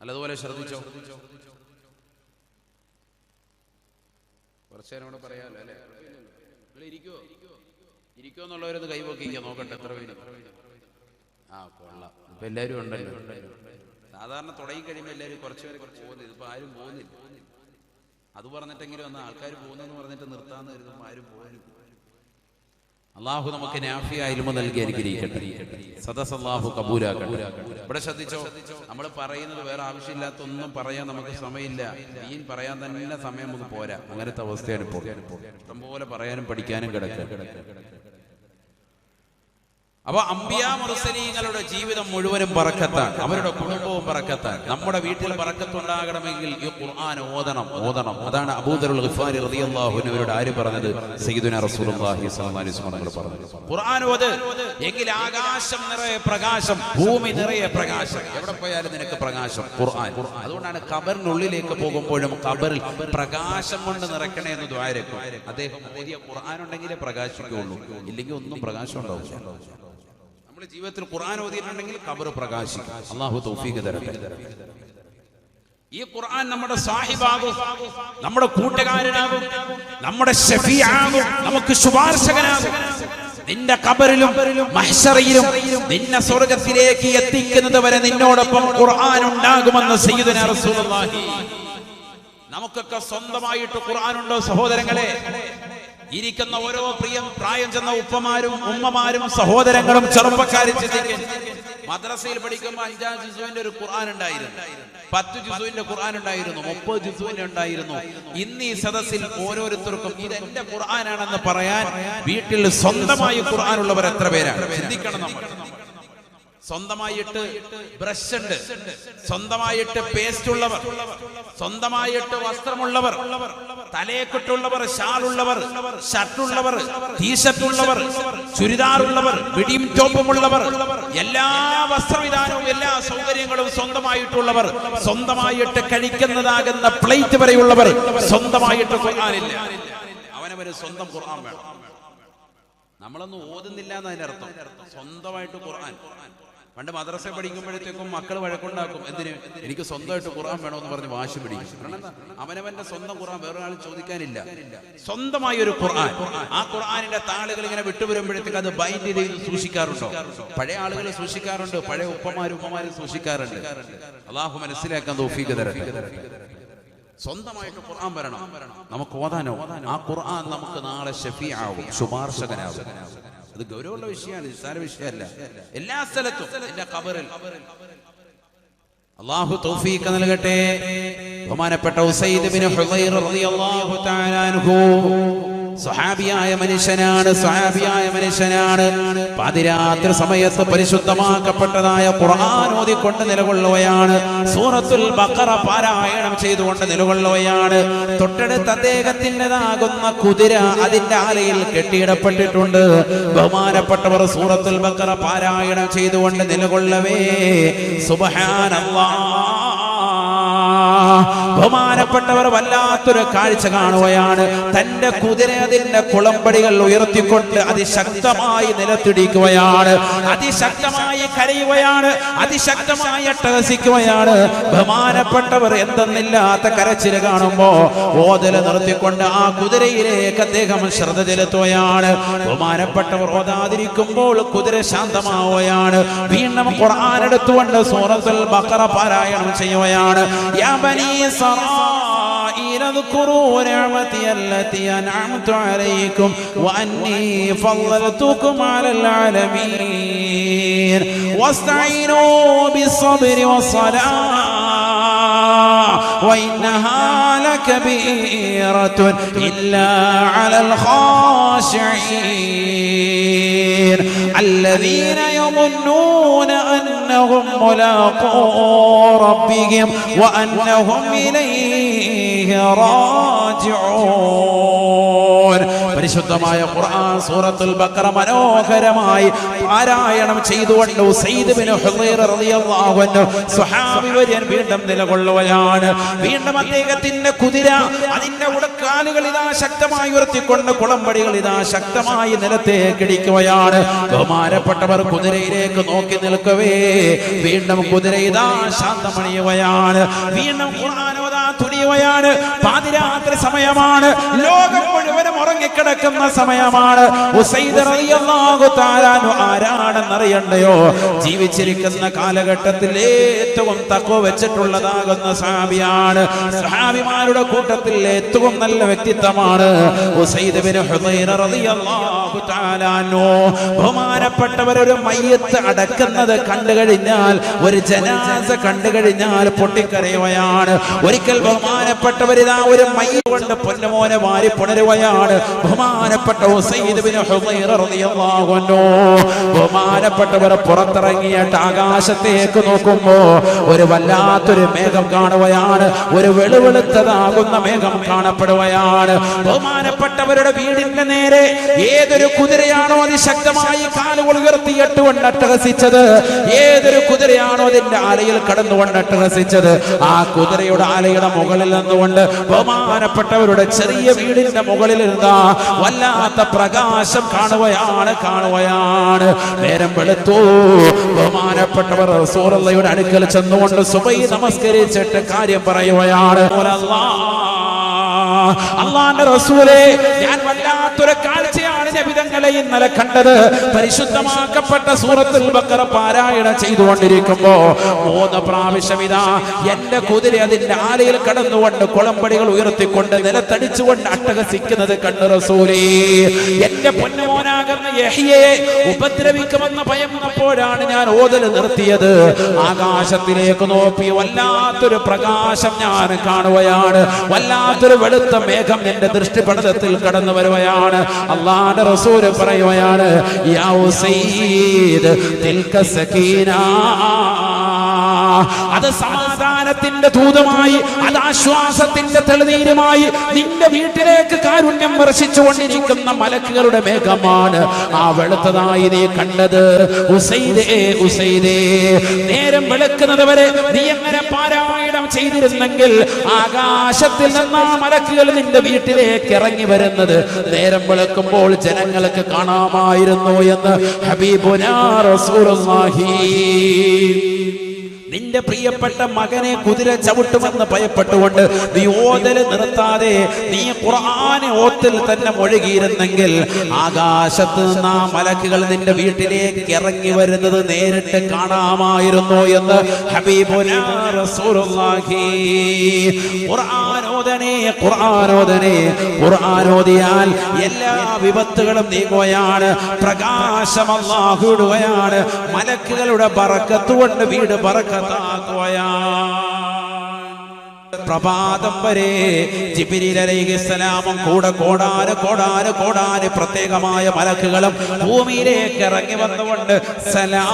നല്ലതുപോലെ ശ്രദ്ധിച്ചോ. കുറച്ചു നേരം കൂടെ പറയാമല്ലോ അല്ലേ? ഇരിക്കോ എന്നുള്ളവരൊന്ന് കൈവക്കിക്കുക, നോക്കട്ടെ എത്ര പേര്. ആ കൊള്ളാം. ഇപ്പൊ എല്ലാവരും ഉണ്ടല്ലോ. സാധാരണ തുടങ്ങി കഴിയുമ്പോൾ എല്ലാവരും കുറച്ചുപേരെ പോകുന്നില്ല. ഇപ്പൊ ആരും പോകുന്നില്ല. അത് പറഞ്ഞിട്ടെങ്കിലും ഒന്ന് ആൾക്കാർ പോകുന്നെന്ന് പറഞ്ഞിട്ട് നിർത്താന്ന് കരുതുമ്പോൾ ആരും പോകുന്നില്ല. അള്ളാഹു നമുക്ക് നാഫിയായ ഇൽമ നൽകി അനുഗ്രഹിക്കട്ടെ. സദസ് അല്ലാഹു കബൂലാക്കട്ടെ. ഇവിടെ ശ്രദ്ധിച്ചോ, നമ്മൾ പറയുന്നത് വേറെ ആവശ്യമില്ലാത്ത ഒന്നും പറയാൻ നമുക്ക് സമയമില്ല. ദീൻ പറയാൻ തന്നെ സമയം നമുക്ക് പോരാ. അങ്ങനത്തെ അവസ്ഥയാണ് ഇപ്പോൾ. ഇഷ്ടംപോലെ പറയാനും പഠിക്കാനും കിടക്കുക. അപ്പൊ അംബിയാ മുർസലീങ്ങളുടെ ജീവിതം മുഴുവനും ബറക്കത്താണ്, അവരുടെ കുടുംബവും ബറക്കത്താണ്. നമ്മുടെ വീട്ടിൽ ബറക്കത്തുണ്ടാകണമെങ്കിൽ ഈ ഖുർആൻ ഓതണം. അതാണ് അബൂദറുൽ ഗിഫാരി റളിയല്ലാഹു അൻഹുവിനോട് ആര് പറഞ്ഞത്? സയ്യിദുനാ റസൂലുള്ളാഹി സ്വല്ലല്ലാഹു അലൈഹി വസല്ലം പറഞ്ഞത്. ഖുർആൻ ഓത്, എങ്കിൽ ആകാശം നിറയെ പ്രകാശം, ഭൂമി നിറയെ പ്രകാശം, എവിടെ പോയാലും നിനക്ക് പ്രകാശം. ഖുർആൻ. അതുകൊണ്ടാണ് ഖബറിനുള്ളിലേക്ക് പോകുമ്പോഴും ഖബറിൽ പ്രകാശം കൊണ്ട് നിറയ്ക്കണേ എന്ന് ദുആ ചെയ്യും. അദ്ദേഹം ഓതിയ ഖുർആൻ ഉണ്ടെങ്കിലേ പ്രകാശിക്കുള്ളൂ, ഇല്ലെങ്കിൽ ഒന്നും പ്രകാശം ഉണ്ടാവില്ല. നമ്മുടെ ജീവിതത്തിൽ ഖുർആൻ ഓതിയിട്ടുണ്ടെങ്കിൽ ഖബർ പ്രകാശിക്കും. അല്ലാഹു തൗഫീഖ് തരട്ടെ. ഈ ഖുർആൻ നമ്മുടെ സാഹിബാകും, നമ്മുടെ കൂട്ടുകാരനാകും, നമ്മുടെ ശഫീആകും, നമുക്ക് ശുപാർശകനാകും. നിന്റെ ഖബറിലും മഹ്ശറിലും നിന്നെ സ്വർഗ്ഗത്തിലേക്ക് എത്തിക്കുന്നത് വരെ നിന്നോടൊപ്പം ഖുർആൻ ഉണ്ടാകുമെന്ന് സയ്യിദുനാ റസൂലുള്ളാഹി. നമുക്കൊക്കെ സ്വന്തമായിട്ട് ഖുർആനുണ്ടോ സഹോദരങ്ങളെ? ഇരിക്കുന്ന ഓരോ പ്രായം ചെന്ന ഉപ്പമാരും ഉമ്മമാരും സഹോദരങ്ങളും ചെറുപ്പക്കാരും ചിന്തിക്കും. മദ്രസയിൽ പഠിക്കുമ്പോൾ 5 ജുസുവിന്റെ ഒരു ഖുർആൻ ഉണ്ടായിരുന്നു, 10 ജുസുവിന്റെ ഖുർആൻ ഉണ്ടായിരുന്നു, 30 ജുസുവിന്റെ ഉണ്ടായിരുന്നു. ഇന്ന് ഈ സദസ്സിൽ ഓരോരുത്തർക്കും ഇതെന്റെ ഖുർആനാണെന്ന് പറയാൻ വീട്ടിൽ സ്വന്തമായി ഖുർആൻ ഉള്ളവർ എത്ര പേരാണ്? ചിന്തിക്കണം നമ്മൾ. സ്വന്തമായിട്ട് ബ്രഷ് ഉണ്ട്, സ്വന്തമായിട്ട് പേസ്റ്റ് ഉള്ളവർ, സ്വന്തമായിട്ട് വസ്ത്രമുള്ളവർ, തലയെക്കെട്ടുള്ളവർ, ഷാളുള്ളവർ, ഷർട്ടുള്ളവർ, ടീഷർട്ടുള്ളവർ, ചുരിദാറുള്ളവർ, മിഡിയും ടോപ്പുമുള്ളവർ, എല്ലാ വസ്ത്രവിധാനവും എല്ലാ സൗകര്യങ്ങളും സ്വന്തമായിട്ടുള്ളവർ, സ്വന്തമായിട്ട് കഴിക്കുന്നതാകുന്ന പ്ലേറ്റ് വരെയുള്ളവർ, സ്വന്തമായിട്ട് ഖുർആനില്ല. അവനവന് സ്വന്തം ഖുർആൻ വേണം. നമ്മളൊന്നും ഓതുന്നില്ല എന്നതിന്റെ അർത്ഥം. സ്വന്തമായിട്ട് ഖുർആൻ. പണ്ട് മദ്രസ പഠിക്കുമ്പോഴത്തേക്കും മക്കൾ വഴക്കുണ്ടാക്കും. എന്തിന്? എനിക്ക് സ്വന്തമായിട്ട് ഖുർആൻ വേണമെന്ന് പറഞ്ഞ് വാശി പിടിക്കും. അവനവന്റെ സ്വന്തം ഖുർആൻ വേറൊരാൾ ചോദിക്കാനില്ല. സ്വന്തമായി ഒരു ഖുർആൻ. ആ ഖുർആനിന്റെ താളുകൾ ഇങ്ങനെ വിട്ടുവരുമ്പോഴത്തേക്ക് അത് ബൈൻഡ് ചെയ്ത് സൂക്ഷിക്കാറുണ്ടോ? പഴയ ആളുകൾ സൂക്ഷിക്കാറുണ്ട്, പഴയ ഉപ്പമാരും സൂക്ഷിക്കാറുണ്ട്. അള്ളാഹു മനസ്സിലാക്കാൻ തൗഫീഖ് തരട്ടെ. സ്വന്തമായിട്ട് ഖുർആൻ വരണം, നമുക്ക് ഓതാനോ. ആ ഖുർആൻ നമുക്ക് നാളെ ശഫീആവും, ശുപാർശകനാവും. അത് ഗൗരവമുള്ള വിഷയമാണ്, നിസ്സാര വിഷയമല്ല. എല്ലാ സ്ഥലത്തും എന്റെ ഖബറിൽ അല്ലാഹു തൗഫീഖ് നൽകട്ടെ. ബഹുമാനപ്പെട്ട ഉസൈദ് ബിൻ ഹുദൈർ റളിയല്ലാഹു തആല അൻഹു സ്വഹാബിയായ മനുഷ്യനാണ്. പാതിരാത്രി സമയത്ത് പരിശുദ്ധമാക്കപ്പെട്ടതായ ഖുർആൻ ഓതിക്കൊണ്ട് നിലകൊള്ളുകയാണ്. സൂറത്തുൽ ബഖറ പാരായണം ചെയ്തുകൊണ്ട് നിലകൊള്ളുകയാണ്. തൊട്ടടുത്ത് അദ്ദേഹത്തിൻ്റെതാകുന്ന കുതിര അതിന്റെ ആലയിൽ കെട്ടിയിടപ്പെട്ടിട്ടുണ്ട്. ബഹുമാനപ്പെട്ടവർ സൂറത്തുൽ ബഖറ പാരായണം ചെയ്തുകൊണ്ട് നിലകൊള്ളവേ സുബ്ഹാനല്ലാഹ്, ബഹുമാനപ്പെട്ടവർ വല്ലാത്തൊരു കാഴ്ച കാണുകയാണ്. തന്റെ കുതിര അതിന്റെ കുളമ്പടികൾ ഉയർത്തിക്കൊണ്ട് അതിശക്തമായി നിലത്തിടിക്കുകയാണ്, അതിശക്തമായി കരയുകയാണ്, അതിശക്തമായി അട്ടഹസിക്കുകയാണ്. ബഹുമാനപ്പെട്ടവർ എന്തെന്നില്ലാത്ത കരച്ചിൽ കാണുമ്പോ ഓതല നിർത്തിക്കൊണ്ട് ആ കുതിരയിലേക്ക് അദ്ദേഹം ശ്രദ്ധ ചെലുത്തുകയാണ്. ബഹുമാനപ്പെട്ടവർ ഓതാതിരിക്കുമ്പോൾ കുതിര ശാന്തമാവുകയാണ്. വീണ്ടും ഖുർആൻ എടുത്തുകൊണ്ട് സൂറത്തുൽ ബഖറ പാരായണം ചെയ്യുകയാണ്. യാ ബനീ إسرائيل اذكروا نعمتي التي أنعمت عليكم وأني فضلتكم على العالمين واستعينوا بالصبر والصلاة وإنها لكبيرة إلا على الخاشعين الذين يظنون أنهم ملاقو ربهم وأنهم إليه راجعون. പരിശുദ്ധമായ ഖുർആൻ സൂറത്തുൽ ബഖറ മനോഹരമായി പാരായണം ചെയ്തുകൊണ്ട് ഉസൈദ് ബിൻ ഹുദൈർ റളിയല്ലാഹു അൻഹു സ്വഹാബി വര്യൻ വീണ്ടും നിലകൊള്ളുകയാണ്. വീണ്ടും അദ്ദേഹത്തിന്റെ കുതിര അതിന്റെ ഉടക്കാലുകൾ ഇതാ ശക്തമായി ഉയർത്തിക്കൊണ്ട് കുളമ്പടികൾ ഇതാ ശക്തമായി നിലത്തേക്ക് ഇടിക്കുകയാണ്. ബഹുമാനപ്പെട്ടവർ കുതിരയിലേക്ക് നോക്കി നിൽക്കവേ വീണ്ടും കുതിര ഇതാ ശാന്തമണിയുകയാണ്. വീണ്ടും ഖുർആൻ ഓതാൻ തുനിയുകയാണ്. പാതിരാത്രി സമയമാണ്, ലോകം മുഴുവനും ഉറങ്ങിക്കിടക്കുന്ന സമയമാണ്. ഉസൈദ് റളിയല്ലാഹു തആല അൻഹു ആരാണെന്നറിയണ്ടയോ? ജീവിച്ചിരിക്കുന്ന കാലഘട്ടത്തിൽ ഏറ്റവും തഖ്വ വെച്ചിട്ടുള്ളതാകുന്ന സഹാബിയാണ്. സഹാബിമാരുടെ കൂട്ടത്തിൽ ഏറ്റവും നല്ല വ്യക്തിത്വമാണ് ഉസൈദ് ബിൻ ഹുദൈർ റളിയല്ലാഹു തആല അൻഹു. ബഹുമാനപ്പെട്ടവർ ഒരു മയ്യത്ത് അടക്കുന്നത് കണ്ടു കഴിഞ്ഞാൽ, ഒരു ജനാസ കണ്ടു കഴിഞ്ഞാൽ പൊട്ടിക്കരയുകയാണ്. ഒരിക്കൽ ബഹുമാനപ്പെട്ടവരിതാ ഒരു മയ്യത്ത് കൊണ്ട് പൊന്നുമോനെ വാരി പുണരുകയാണ്. ബഹുമാനപ്പെട്ട ഉസൈദ് ബിൻ ഹുദൈർ റളിയല്ലാഹു അൻഹു ബഹുമാനപ്പെട്ടവർ പുറത്തിറങ്ങിയിട്ട് ആകാശത്തേക്ക് നോക്കുമ്പോ ഒരു വല്ലാത്തൊരു മേഘം കാണുകയാണ്. ഒരു വെളുവെളുത്തതാകുന്ന മേഘം കാണപ്പെടുകയാണ്. ബഹുമാനപ്പെട്ടവരുടെ വീടിന്റെ നേരെ ഏതൊരു കുതിരയാണോ അതിശക്തമായി കാലുകൾ ഉയർത്തിയിട്ടുകൊണ്ട് അട്ടഹസിച്ചത്, ഏതൊരു കുതിരയാണോ അതിന്റെ ആലയിൽ കടന്നുകൊണ്ട് അട്ടഹസിച്ചത്, ആ കുതിരയുടെ ആലയുടെ മുകളിൽ നിന്നുകൊണ്ട് ബഹുമാനപ്പെട്ടവരുടെ ചെറിയ വീടിന്റെ മുകളിൽ ഇരുന്ന വല്ലാത്ത പ്രകാശം കാണുകയാണ്. നേരം വെളുത്തു. ബഹുമാനപ്പെട്ടവർ റസൂലുള്ളാഹിയുടെ അടുക്കൽ ചെന്നുകൊണ്ട് സുബഹി നമസ്കരിച്ചിട്ട് കാര്യം പറയുകയാണ്. അല്ലാഹുവിന്റെ റസൂലേ, ഞാൻ വല്ലാത്തൊരു കാഴ്ചയാണ് നബി തങ്ങളെ ഇന്നലെ കണ്ടത് പരിശുദ്ധമാക്കപ്പെട്ട സൂറത്തുൽ ബഖറ പാരായണം ചെയ്തുകൊണ്ടിരിക്കുമ്പോ 3 പ്രാവശ്യം ഇതാ എന്റെ കുതിര അതിന്റെ ആലയിൽ കടന്നുകൊണ്ട് കുളമ്പടികൾ ഉയർത്തിക്കൊണ്ട് നിലത്തടിച്ചുകൊണ്ട് അട്ടഹസിക്കുന്നത് കണ്ടു റസൂലേ. എന്റെ പൊന്നുമോനാകുന്ന യഹ്യയെ ഉപദ്രവിക്കുമെന്ന് ഭയന്നപ്പോഴാണ് ഞാൻ ഓതൽ നിർത്തിയത്. ആകാശത്തിലേക്ക് നോക്കി വല്ലാത്തൊരു പ്രകാശം ഞാൻ കാണുകയാണ്. വല്ലാത്തൊരു വെളുത്ത മേഘം എന്റെ ദൃഷ്ടിപടലത്തിൽ കടന്നു വരുകയാണ്. അല്ലാഹുവിന്റെ റസൂൽ പറയുകയാണ്, യാ ഉസൈദ് തിൽക സകീന, അത് സമാധാനത്തിന്റെ ദൂതമായി, അത് ആശ്വാസത്തിന്റെ തെളിനീരുമായി നിന്റെ വീട്ടിലേക്ക് കാരുണ്യം വർഷിച്ചുകൊണ്ടിരിക്കുന്ന മലക്കുകളുടെ മേഘമാണ് ആ വെളുത്തതായി നീ കണ്ടത്. ഉസൈദേ ഉസൈദേ, നേരം വെളുക്കുന്നത് വരെ നീ എങ്ങനെ പാരായണം ചെയ്തിരുന്നെങ്കിൽ ആകാശത്തിൽ നിന്ന് ആ മലക്കുകൾ നിന്റെ വീട്ടിലേക്ക് ഇറങ്ങി വരുന്നത് നേരം വെളുക്കുമ്പോൾ ജനങ്ങൾക്ക് കാണാമായിരുന്നു എന്ന് ഹബീബുനാ റസൂലുള്ളാഹി. നിന്റെ പ്രിയപ്പെട്ട മകനെ കുതിര ചവിട്ടുമെന്ന് ഭയപ്പെട്ടുകൊണ്ട് നീ ഓതൽ നിർത്താതെ നീ ഖുർആനെ ഓത്തിൽ തന്നെ മുഴുകിയിരുന്നെങ്കിൽ ആകാശത്ത് നിന്ന് ആ മലക്കുകൾ നിന്റെ വീട്ടിലേക്ക് ഇറങ്ങി വരുന്നത് നേരിട്ട് കാണാമായിരുന്നു എന്ന് ഹബീബുനാ റസൂലുള്ളാഹി. ഖുർആനോദനെ ഖുർആനോദനെ, ഖുർആനോദിയാൽ എല്ലാ വിപത്തുകളും നീങ്ങുകയാണ്. പ്രകാശം അല്ലാഹു ഇടുകയാണ്. മലക്കുകളുടെ ബറക്കത്ത് കൊണ്ട് വീട് ബറക്കത്ത്. പ്രഭാതം വരെ ജിബ്രീൽ അലൈഹിസ്സലാമും കൂടെ കോടാന് പ്രത്യേകമായ മലക്കുകളും ഭൂമിയിലേക്ക് ഇറങ്ങി വന്നുകൊണ്ട് സലാം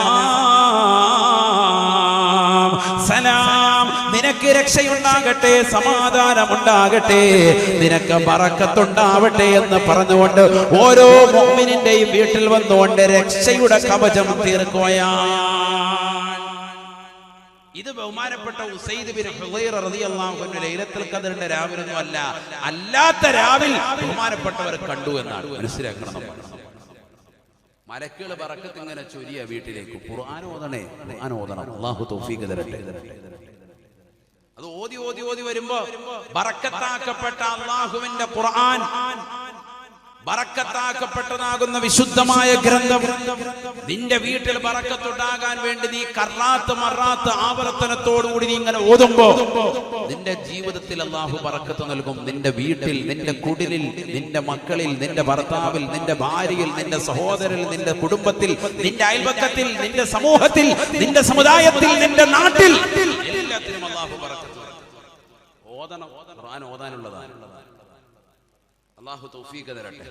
സലാം, നിനക്ക് രക്ഷയുണ്ടാകട്ടെ, സമാധാനമുണ്ടാകട്ടെ, നിനക്ക് ബറക്കത്തുണ്ടാവട്ടെ എന്ന് പറഞ്ഞുകൊണ്ട് ഓരോ മുഅ്മിനിന്റെയും വീട്ടിൽ വന്നുകൊണ്ട് രക്ഷയുടെ കവചം തീർക്കുകയാണ്. ഇത് ബഹുമാനപ്പെട്ട ഉസൈദ് ബിൻ ഹുദൈറ റളിയല്ലാഹു അൻഹു ലൈലത്തുൽ ഖദറിന്റെ രാവിലൊന്നും അല്ല, അല്ലാത്ത രാവിൽ ബഹുമാനപ്പെട്ടവർ കണ്ടു എന്നാണ് മനസ്സിലാക്കണം. മലക്കുകൾ ബറക്കത്ത് ഇങ്ങനെ ചൊരിയ വീട്ടിലേക്ക്. ഖുർആൻ ഓതണേ, ഖുർആൻ ഓതണം. അല്ലാഹു തൗഫീഖ് തരട്ടെ. അത് ഓതി ഓതി ഓതി വരുമ്പോ ബറക്കത്താക്കപ്പെട്ട അല്ലാഹുവിന്റെ ഖുർആൻ, ബറക്കത്താക്കപ്പെട്ടതാകുന്ന വിശുദ്ധമായ ഗ്രന്ഥം നിന്റെ വീട്ടിൽ ബറക്കത്തുണ്ടാകാൻ വേണ്ടി നീ കറാത്ത് മറാത്ത് ആവർത്തനത്തോടുകൂടി നീ ഇങ്ങനെ ഓതുമ്പോ നിന്റെ ജീവിതത്തിൽ അല്ലാഹു ബറക്കത്ത് നൽകും. നിന്റെ വീട്ടിൽ, നിന്റെ കുടിലിൽ, നിന്റെ മക്കളിൽ, നിന്റെ ഭർത്താവിൽ, നിന്റെ ഭാര്യയിൽ, നിന്റെ സഹോദരനിൽ, നിന്റെ കുടുംബത്തിൽ, നിന്റെ അയൽപക്കത്തിൽ, നിന്റെ സമൂഹത്തിൽ, നിന്റെ സമുദായത്തിൽ, നിന്റെ നാട്ടിൽ, എല്ലാത്തിനും അല്ലാഹു ബറക്കത്ത് ഓതണം. ഖുർആൻ ഓതാനുള്ളതാണ്. അല്ലാഹു തൗഫീഖ് തരട്ടെ.